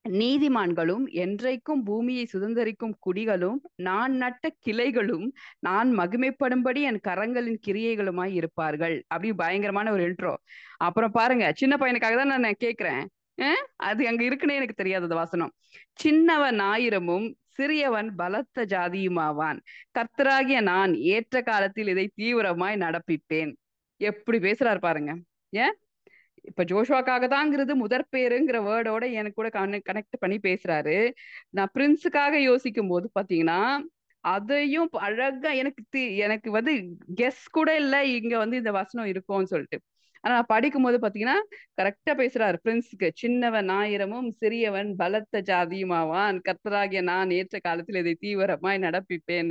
நீதிமான்களும் என்றைக்கும் பூமியை சுதந்தரிக்கும் குடிகளும் நான் நட்ட கிளைகளும் நான் மகிமைப்படும்படி என் கரங்களின் கிரியைகளுமாய் இருப்பார்கள். அப்படி பயங்கரமான ஒரு இன்ட்ரோ. அப்புறம் பாருங்க, சின்ன பையனுக்காக தான் நான் கேட்கிறேன். அது அங்க இருக்குன்னே எனக்கு தெரியாது அந்த வாசனம். சின்னவன் ஆயிரமும் சிறியவன் பலத்த ஜாதியுமாவான். கர்த்தராகிய நான் ஏற்ற காலத்தில் இதை தீவிரமாய் நடப்பிப்பேன். எப்படி பேசுறாரு பாருங்க. ஏன் இப்ப ஜோஷுவாக்காக தாங்கிறது முதற் பேருங்கிற வேர்டோட எனக்கு கூட கனெக்ட் பண்ணி பேசுறாரு. நான் பிரின்ஸுக்காக யோசிக்கும் போது பாத்தீங்கன்னா, அதையும் அழகா எனக்கு வந்து கெஸ் கூட இல்ல இங்க வந்து இந்த வசனம் இருக்கும்னு சொல்லிட்டு. ஆனா நான் படிக்கும்போது பாத்தீங்கன்னா கரெக்டா பேசுறாரு. பிரின்ஸுக்கு சின்னவன் ஆயிரமும் சிறியவன் பலத்த ஜாதியுமாவான், கர்த்தராகிய நான் ஏற்ற காலத்தில் இதை தீவிரமாய் நடப்பிப்பேன்.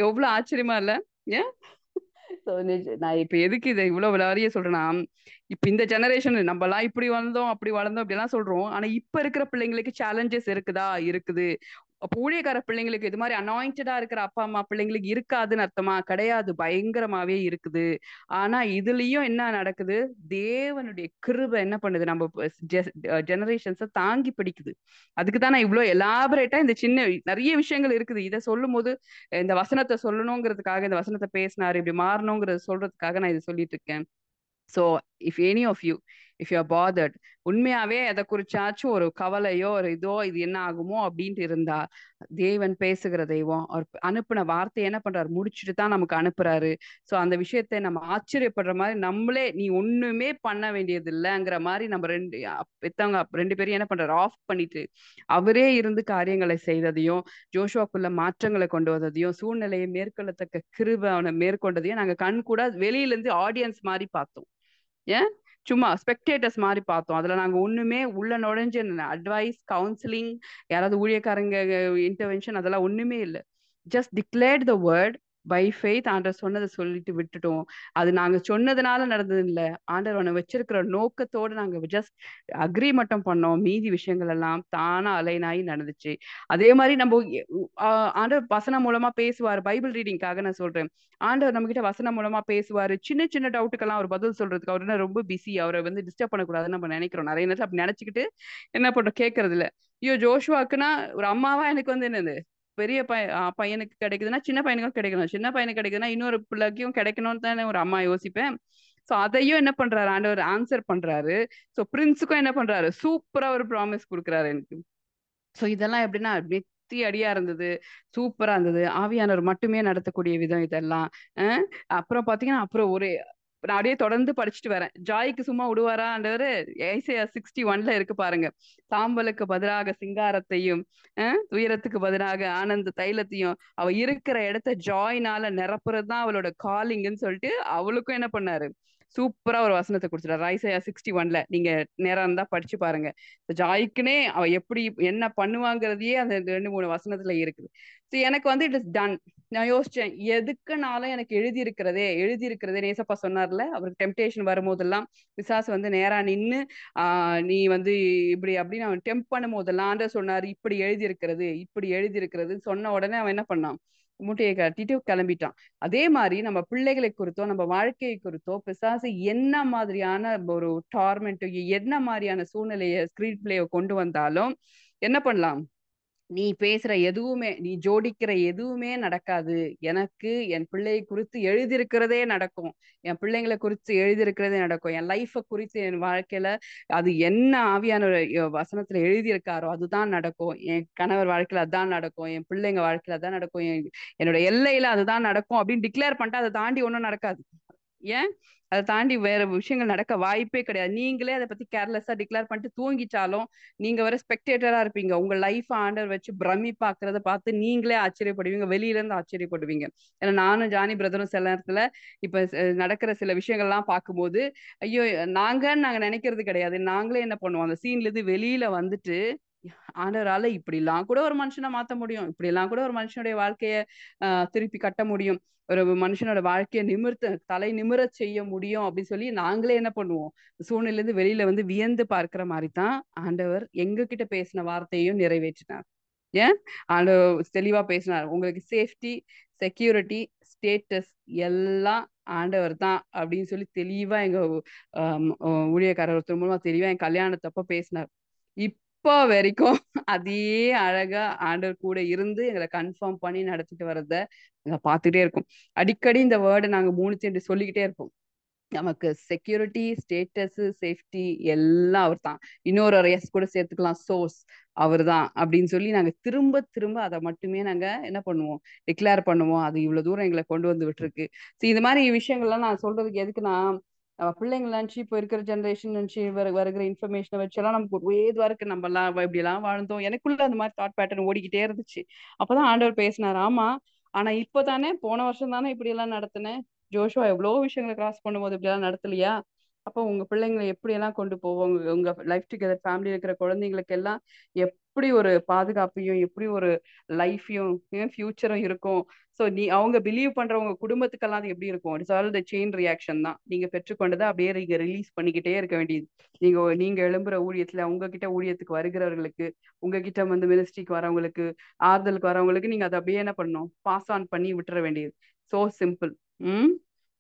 எவ்வளவு ஆச்சரியமா இல்ல? ஏன் நான் இப்ப எதுக்கு இதை இவ்வளவு விளாரியே சொல்றேன்னா, இப்ப இந்த ஜெனரேஷன் நம்ம எல்லாம் இப்படி வந்தோம் அப்படி வளர்ந்தோம் அப்படிலாம் சொல்றோம். ஆனா இப்ப இருக்கிற பிள்ளைங்களுக்கு சேலஞ்சஸ் இருக்குதா? இருக்குது. அப்ப ஊழியக்கார பிள்ளைங்களுக்கு இது மாதிரி அனாயிண்டடா இருக்கிற அப்பா அம்மா பிள்ளைங்களுக்கு இருக்காதுன்னு அர்த்தமா? கிடையாது, பயங்கரமாவே இருக்குது. ஆனா இதுலயும் என்ன நடக்குது, தேவனுடைய கிருபை என்ன பண்ணுது, நம்ம ஜெனரேஷன்ஸை தாங்கி பிடிக்குது. அதுக்கு தான் நான் இவ்வளவு எலாபரேட்டா இந்த சின்ன நிறைய விஷயங்கள் இருக்குது. இதை சொல்லும் போது இந்த வசனத்தை சொல்லணுங்கிறதுக்காக, இந்த வசனத்தை பேசினாரு இப்படி மாறணுங்கிறத சொல்றதுக்காக நான் இதை சொல்லிட்டு இருக்கேன். So if any of you, if you are bothered, உண்மையாவே எதை குறிச்சாச்சும் ஒரு கவலையோ ஒரு இதோ இது என்ன ஆகுமோ அப்படின்ட்டு இருந்தா, தேவன் பேசுகிற தெய்வம். அவர் அனுப்புன வார்த்தை என்ன பண்றாரு, முடிச்சுட்டு தான் நமக்கு அனுப்புறாரு. ஸோ அந்த விஷயத்தை நம்ம ஆச்சரியப்படுற மாதிரி நம்மளே நீ ஒண்ணுமே பண்ண வேண்டியது இல்லைங்கிற மாதிரி நம்ம பெத்தவங்க ரெண்டு பேரும் என்ன பண்றாரு, ஆஃப் பண்ணிட்டு அவரே இருந்து காரியங்களை செய்ததையும், ஜோஷுவாக்குள்ள மாற்றங்களை கொண்டு வந்ததையும், சூழ்நிலையை மேற்கொள்ளத்தக்க கிருபை அவனை மேற்கொண்டதையும் நாங்க கண் கூட வெளியில இருந்து ஆடியன்ஸ் மாதிரி பார்த்தோம். ஏன் சும்மா ஸ்பெக்டேட்டர்ஸ் மாதிரி பார்த்தோம். அதுல நாங்க ஒண்ணுமே உள்ள நுழைஞ்சு அட்வைஸ் கவுன்சிலிங், யாராவது ஊழியக்காரங்க இன்டர்வென்ஷன் அதெல்லாம் ஒண்ணுமே இல்லை. Just declared the word. By faith ஆண்டவர் சொன்னதை சொல்லிட்டு விட்டுட்டோம். அது நாங்க சொன்னதுனால நடந்தது இல்ல. ஆண்டவர் ஒண்ணு வச்சிருக்கிற நோக்கத்தோட நாங்க ஜஸ்ட் அக்ரி மட்டும் பண்ணோம். மீதி விஷயங்கள் எல்லாம் தானா அலைன் ஆகி நடந்துச்சு. அதே மாதிரி நம்ம ஆண்டவர் வசனம் மூலமா பேசுவார். பைபிள் ரீடிங்காக நான் சொல்றேன். ஆண்டவர் நம்ம கிட்ட வசனம் மூலமா பேசுவாரு. சின்ன சின்ன டவுட்டுக்கெல்லாம் அவர் பதில் சொல்றதுக்கு அவர் என்ன ரொம்ப பிஸி. அவரை வந்து டிஸ்டர்ப் பண்ணக்கூடாதுன்னு நம்ம நினைக்கிறோம். நிறைய நேரத்தில் அப்படி நினைச்சுக்கிட்டு என்ன பண்றோம், கேட்கறது இல்ல. ஐயோ ஜோஷுவாக்குன்னா ஒரு அம்மாவா எனக்கு வந்து என்னது, பெரிய பையனுக்கு கிடைக்குதுன்னா சின்ன பையனுக்கும் கிடைக்கணும், சின்ன பையனுக்கு கிடைக்குதுன்னா இன்னொரு பிள்ளைக்கும் கிடைக்கணும்னு தானே ஒரு அம்மா யோசிப்பேன். சோ அதையும் என்ன பண்றாரு ஆண்டவர், ஆன்சர் பண்றாரு. சோ பிரின்ஸுக்கும் என்ன பண்றாரு, சூப்பரா ஒரு ப்ராமிஸ் கொடுக்குறாரு எனக்கு. சோ இதெல்லாம் எப்படின்னா நெத்தி அடியா இருந்தது. சூப்பரா இருந்தது. ஆவியானவர் மட்டுமே நடத்தக்கூடிய விதம் இதெல்லாம். அஹ் அப்புறம் பாத்தீங்கன்னா அப்புறம் ஒரு நான் அப்படியே தொடர்ந்து படிச்சுட்டு வரேன். ஜாய்க்கு சும்மா விடுவாரா ஆண்டவரு? ஏசாயா 61ல இருக்கு பாருங்க. சாம்பலுக்கு பதிலாக சிங்காரத்தையும், துயரத்துக்கு பதிலாக ஆனந்த தைலத்தையும், அவ இருக்கிற இடத்த ஜாய்னால நிரப்புறதுதான் அவளோட காலிங்ன்னு சொல்லிட்டு அவளுக்கும் என்ன பண்ணாரு, சூப்பரா ஒரு வசனத்தை கொடுத்துட்டாரு. ஐசாயா 61ல நீங்க நேரம் இருந்தா படிச்சு பாருங்க. ஜாய்க்குனே அவ எப்படி என்ன பண்ணுவாங்கிறதையே அந்த 2 3 வசனத்துல இருக்குது. சரி, எனக்கு வந்து இட் இஸ் டன். நான் யோசிச்சேன், எதுக்குனாலும் எனக்கு எழுதி இருக்கிறதே நேசப்பா சொன்னார்ல, அவருக்கு டெம்டேஷன் வரும்போதெல்லாம் பிசாசு வந்து நேரா நின்னு நீ வந்து இப்படி அப்படின்னு அவன் டெம்ப் பண்ணும் போதெல்லாம் ஆண்டவர் சொன்னாரு, இப்படி எழுதி இருக்கிறது சொன்ன உடனே அவன் என்ன பண்ணான், மூட்டையை கட்டிட்டு கிளம்பிட்டான். அதே மாதிரி நம்ம பிள்ளைகளை குறித்தோ நம்ம வாழ்க்கையை குறித்தோ பிசாசு என்ன மாதிரியான ஒரு டார்மெண்ட், என்ன மாதிரியான சூழ்நிலையை ஸ்கிரீன் பிளேயை கொண்டு வந்தாலும் என்ன பண்ணலாம், நீ பேசுற எதுவுமே, நீ ஜோடிக்கிற எதுவுமே நடக்காது. எனக்கு என் பிள்ளையை குறித்து எழுதியிருக்கிறதே நடக்கும். என் பிள்ளைங்களை குறித்து எழுதியிருக்கிறதே நடக்கும். என் லைஃப குறித்து என் வாழ்க்கையில அது என்ன ஆவியான வசனத்துல எழுதியிருக்காரோ அதுதான் நடக்கும். என் கணவர் வாழ்க்கையில அதான் நடக்கும். என் பிள்ளைங்க வாழ்க்கையில அதான் நடக்கும். என்னோட எல்லையில அதுதான் நடக்கும் அப்படின்னு டிக்ளேர் பண்ணிட்டு அதை தாண்டி ஒன்றும் நடக்காது. ஏன், அதை தாண்டி வேற விஷயங்கள் நடக்க வாய்ப்பே கிடையாது. நீங்களே அதை பத்தி கேர்லெஸ்ஸா டிக்ளேர் பண்ணிட்டு தூங்கிச்சாலும் நீங்க வேற ஸ்பெக்டேட்டரா இருப்பீங்க. உங்க லைஃப் ஆண்டர் வச்சு பிரமி பாக்குறத பார்த்து நீங்களே ஆச்சரியப்படுவீங்க, வெளியில இருந்து ஆச்சரியப்படுவீங்க. ஏன்னா நானும் ஜானி பிரதரும் சில நேரத்துல இப்ப நடக்கிற சில விஷயங்கள்லாம் பார்க்கும்போது ஐயோ நாங்க நினைக்கிறது கிடையாது. நாங்களே என்ன பண்ணுவோம், அந்த சீன்ல இருந்து வெளியில வந்துட்டு ஆண்டவரால இப்படிலாம் கூட ஒரு மனுஷனை மாத்த முடியும், இப்படிலாம் கூட ஒரு மனுஷனுடைய வாழ்க்கைய திருப்பி கட்ட முடியும், ஒரு மனுஷனோட வாழ்க்கையை தலை நிமிரச் செய்ய முடியும் அப்படின்னு சொல்லி நாங்களே என்ன பண்ணுவோம், சூழ்நிலை இருந்து வெளியில வந்து வியந்து பார்க்கிற மாதிரி தான் ஆண்டவர் எங்க கிட்ட பேசின வார்த்தையும் நிறைவேற்றினார். ஏன், ஆண்டவர் தெளிவா பேசினார், உங்களுக்கு சேஃப்டி, செக்யூரிட்டி, ஸ்டேட்டஸ் எல்லாம் ஆண்டவர் தான் அப்படின்னு சொல்லி தெளிவா எங்க ஊழியக்காரர் ஒருத்தர் மூலமா தெளிவா என் கல்யாணத்தப்ப பேசினார். இப்போ வரைக்கும் அதே அழகா ஆண்டவர் கூட இருந்து எங்களை கன்ஃபார்ம் பண்ணி நடத்திட்டு வர்றத நாங்க பார்த்துட்டே இருக்கோம். அடிக்கடி இந்த வேர்டை நாங்க 3 சொல்லிக்கிட்டே இருப்போம். நமக்கு செக்யூரிட்டி, ஸ்டேட்டஸ், சேஃப்டி எல்லாம் அவர் தான். இன்னொரு எஸ் கூட சேர்த்துக்கலாம், சோர்ஸ் அவர் தான் அப்படின்னு சொல்லி நாங்க திரும்ப திரும்ப அதை மட்டுமே நாங்க என்ன பண்ணுவோம், டிக்ளேர் பண்ணுவோம். அது இவ்வளவு தூரம் எங்களை கொண்டு வந்து விட்டுருக்கு. சரி, இது மாதிரி விஷயங்கள்லாம் நான் சொல்றதுக்கு எதுக்குன்னா, பிள்ளைங்க நினச்சி இப்போ இருக்கிற ஜென்ரேஷன் நினச்சி வருகிற இன்ஃபர்மேஷனை வச்செல்லாம் நமக்கு ஒரு ஏதுவா இருக்கு. நம்ம எல்லாம் இப்படி எல்லாம் வாழ்ந்தோம், எனக்குள்ள அந்த மாதிரி தாட் பேட்டர்ன் ஓடிக்கிட்டே இருந்துச்சு. அப்பதான் ஆண்டவர் பேசினார், ஆமா ஆனா இப்பதானே, போன வருஷம் தானே இப்படி எல்லாம் நடத்தினேன். ஜோஷுவா எவ்வளோ விஷயங்களை கிராஸ் பண்ணும்போது இப்படிலாம் நடத்தலையா? அப்போ உங்க பிள்ளைங்களை எப்படி எல்லாம் கொண்டு போவோம், உங்க லைஃப் டுகெதர் ஃபேமிலி இருக்கிற குழந்தைங்களுக்கு எல்லாம் எப்படி ஒரு பாதுகாப்பையும் எப்படி ஒரு லைஃபையும் ஃபியூச்சரும் இருக்கும். ஸோ அவங்க பிலீவ் பண்றவங்க குடும்பத்துக்கெல்லாம் அது எப்படி இருக்கும், it's all the chain reaction தான். நீங்க பெற்றுக்கொண்டதை அப்படியே நீங்க ரிலீஸ் பண்ணிக்கிட்டே இருக்க வேண்டியது. நீங்க எழும்புற ஊழியத்துல உங்ககிட்ட ஊழியத்துக்கு வருகிறவர்களுக்கு, உங்ககிட்ட வந்து மினிஸ்ட்ரிக்கு வரவங்களுக்கு, ஆறுதலுக்கு வரவங்களுக்கு நீங்க அதை அப்படியே என்ன பண்ணணும், பாஸ் ஆன் பண்ணி விட்டுற வேண்டியது. So simple. ம்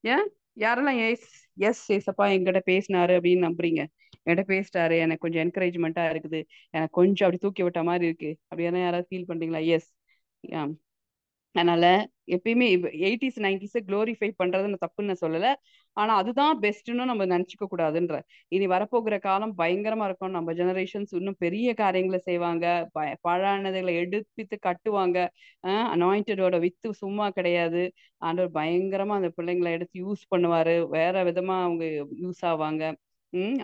ஏன், யாரெல்லாம் எஸ் எஸ் ஏசப்பா என்கிட்ட பேசினாரு அப்படின்னு நம்புறீங்க? என்கிட்ட பேசிட்டாரு, எனக்கு கொஞ்சம் என்கரேஜ்மெண்ட்டா இருக்குது, எனக்கு கொஞ்சம் அப்படி தூக்கி விட்ட மாதிரி இருக்கு அப்படின்னா யாராவது ஃபீல் பண்றீங்களா? எஸ். அதனால எப்பயுமே 80s 90s குளோரிஃபை பண்றது நான் தப்புன்னு நான் சொல்லல. ஆனா அதுதான் பெஸ்ட்னு நம்ம நினைச்சுக்க கூடாதுன்ற. இனி வரப்போகிற காலம் பயங்கரமா இருக்கும். நம்ம ஜெனரேஷன்ஸ் இன்னும் பெரிய காரியங்களை செய்வாங்க. பழானதைகளை எடுப்பித்து கட்டுவாங்க. அனாயிண்டடோட வித்து சும்மா கிடையாது. ஆண்டவர் பயங்கரமா அந்த பிள்ளைங்களை எடுத்து யூஸ் பண்ணுவாரு. வேற விதமா அவங்க யூஸ் ஆவாங்க.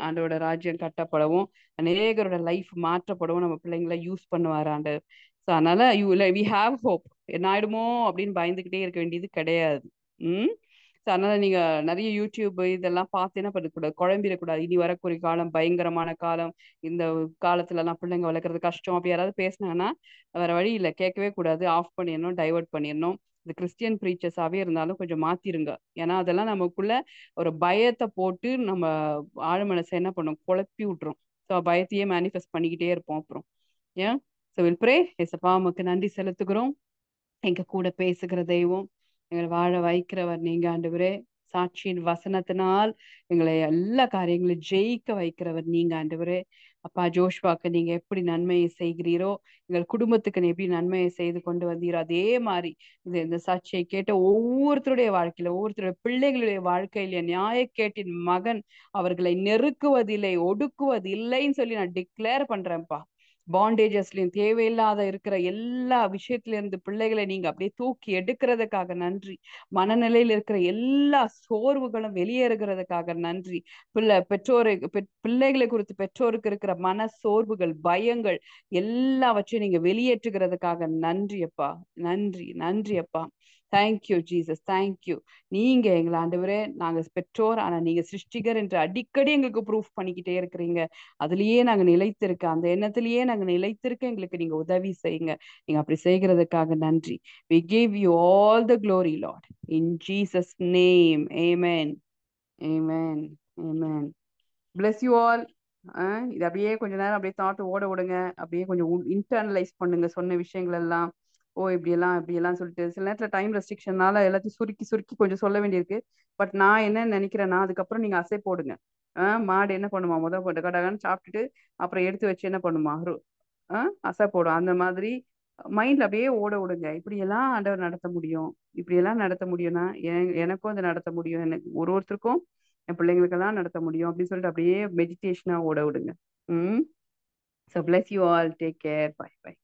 ஆண்டவரோட ராஜ்யம் கட்டப்படவும், அநேகரோட லைஃப் மாற்றப்படவும் நம்ம பிள்ளைங்களை யூஸ் பண்ணுவாரு ஆண்டவர். ஸோ அதனால வி ஹாவ் ஹோப். என்ன ஆயிடுமோ அப்படின்னு பயந்துகிட்டே இருக்க வேண்டியது கிடையாது. ம் ஸோ அதனால நீங்க நிறைய யூடியூப் இதெல்லாம் பார்த்து என்ன பண்ணக்கூடாது, குழம்பிடக்கூடாது. இனி வரக்கூடிய காலம் பயங்கரமான காலம், இந்த காலத்துல எல்லாம் பிள்ளைங்க வளர்க்குறது கஷ்டம் அப்படி யாராவது பேசினாங்கன்னா வேற வழி இல்லை, கேட்கவே கூடாது, ஆஃப் பண்ணிடணும், டைவர்ட் பண்ணிடணும். இந்த கிறிஸ்டியன் ப்ரீச்சர்ஸாவே இருந்தாலும் கொஞ்சம் மாத்திருங்க. ஏன்னா அதெல்லாம் நமக்குள்ள ஒரு பயத்தை போட்டு நம்ம ஆழ் மனசை என்ன பண்ணும், குழப்பி விட்டுரும். ஸோ பயத்தையே மேனிஃபெஸ்ட் பண்ணிக்கிட்டே இருப்போம் அப்புறம். ஏன் ஸோ வில் ப்ரே. ஏசப்பா உமக்கு நன்றி செலுத்துகிறோம். எங்க கூட பேசுகிற தெய்வம், எங்களை வாழ வைக்கிறவர் நீங்க ஆண்டவரே. சாட்சியின் வசனத்தினால் எங்களை எல்லா காரியங்களையும் ஜெயிக்க வைக்கிறவர் நீங்க ஆண்டவரே. அப்பா ஜோஷ்வாக்கு நீங்க எப்படி நன்மையை செய்கிறீரோ, எங்கள் குடும்பத்துக்கு நீ எப்படி நன்மையை செய்து கொண்டு வந்தீரோ அதே மாதிரி இந்த சாட்சியை கேட்ட ஒவ்வொருத்தருடைய வாழ்க்கையில, ஒவ்வொருத்தருடைய பிள்ளைகளுடைய வாழ்க்கையில நியாயக்கேட்டின் மகன் அவர்களை நெருக்குவதில்லை, ஒடுக்குவதில்லைன்னு சொல்லி நான் டிக்ளேர் பண்றேன்ப்பா. பாண்டேஜஸ்லயும் தேவையில்லாத இருக்கிற எல்லா விஷயத்துல இருந்து பிள்ளைகளை நீங்க அப்படியே தூக்கி எடுக்கிறதுக்காக நன்றி. மனநிலையில் இருக்கிற எல்லா சோர்வுகளும் வெளியேறுகிறதுக்காக நன்றி. பிள்ளைகளை குறித்து பெற்றோருக்கு இருக்கிற மன சோர்வுகள், பயங்கள் எல்லாவற்றையும் நீங்க வெளியேற்றுகிறதுக்காக நன்றி அப்பா. நன்றி நன்றி அப்பா. Thank you Jesus, thank you. நீங்க எங்களை ஆண்டவரே, நாங்க பெற்றோர் ஆனா நீங்க சிருஷ்டிகர் என்று அடிக்கடி எங்களுக்கு ப்ரூஃப் பண்ணிக்கிட்டே இருக்கிறீங்க. அதுலயே நாங்க நிலைத்திருக்க, அந்த எண்ணத்திலேயே நாங்க நிலைத்திருக்க எங்களுக்கு நீங்க உதவி செய்யுங்க. நீங்க அப்படி செய்கிறதுக்காக நன்றி. We give you all the glory, Lord. In Jesus' name, amen. Amen. Amen. Bless you all. இது அப்படியே கொஞ்ச நேரம் அப்படியே தாட் ஓட விடுங்க. அப்படியே கொஞ்சம் இன்டர்னலைஸ் பண்ணுங்க சொன்ன விஷயங்கள் எல்லாம். ஓ இப்படியெல்லாம் இப்படியெல்லாம் சொல்லிட்டு சில நேரத்தில் டைம் ரெஸ்ட்ரிக்ஷனால எல்லாத்தையும் சுருக்கி சுருக்கி கொஞ்சம் சொல்ல வேண்டியிருக்கு. பட் நான் என்ன நினைக்கிறேன்னா, அதுக்கப்புறம் நீங்க அசை போடுங்க. மாடு என்ன பண்ணுமா, போட்டு கடகான்னு சாப்பிட்டுட்டு அப்புறம் எடுத்து வச்சு என்ன பண்ணுமா, அசை போடும். அந்த மாதிரி மைண்ட்ல அப்படியே ஓட விடுங்க. இப்படியெல்லாம் ஆண்டவர் நடத்த முடியும், இப்படியெல்லாம் நடத்த முடியும்னா எனக்கும் அதை நடத்த முடியும், எனக்கு ஒருத்தருக்கும் என் பிள்ளைங்களுக்கெல்லாம் நடத்த முடியும் அப்படின்னு சொல்லிட்டு அப்படியே மெடிடேஷனா ஓட விடுங்க. ம். So bless you all. Take care. Bye by.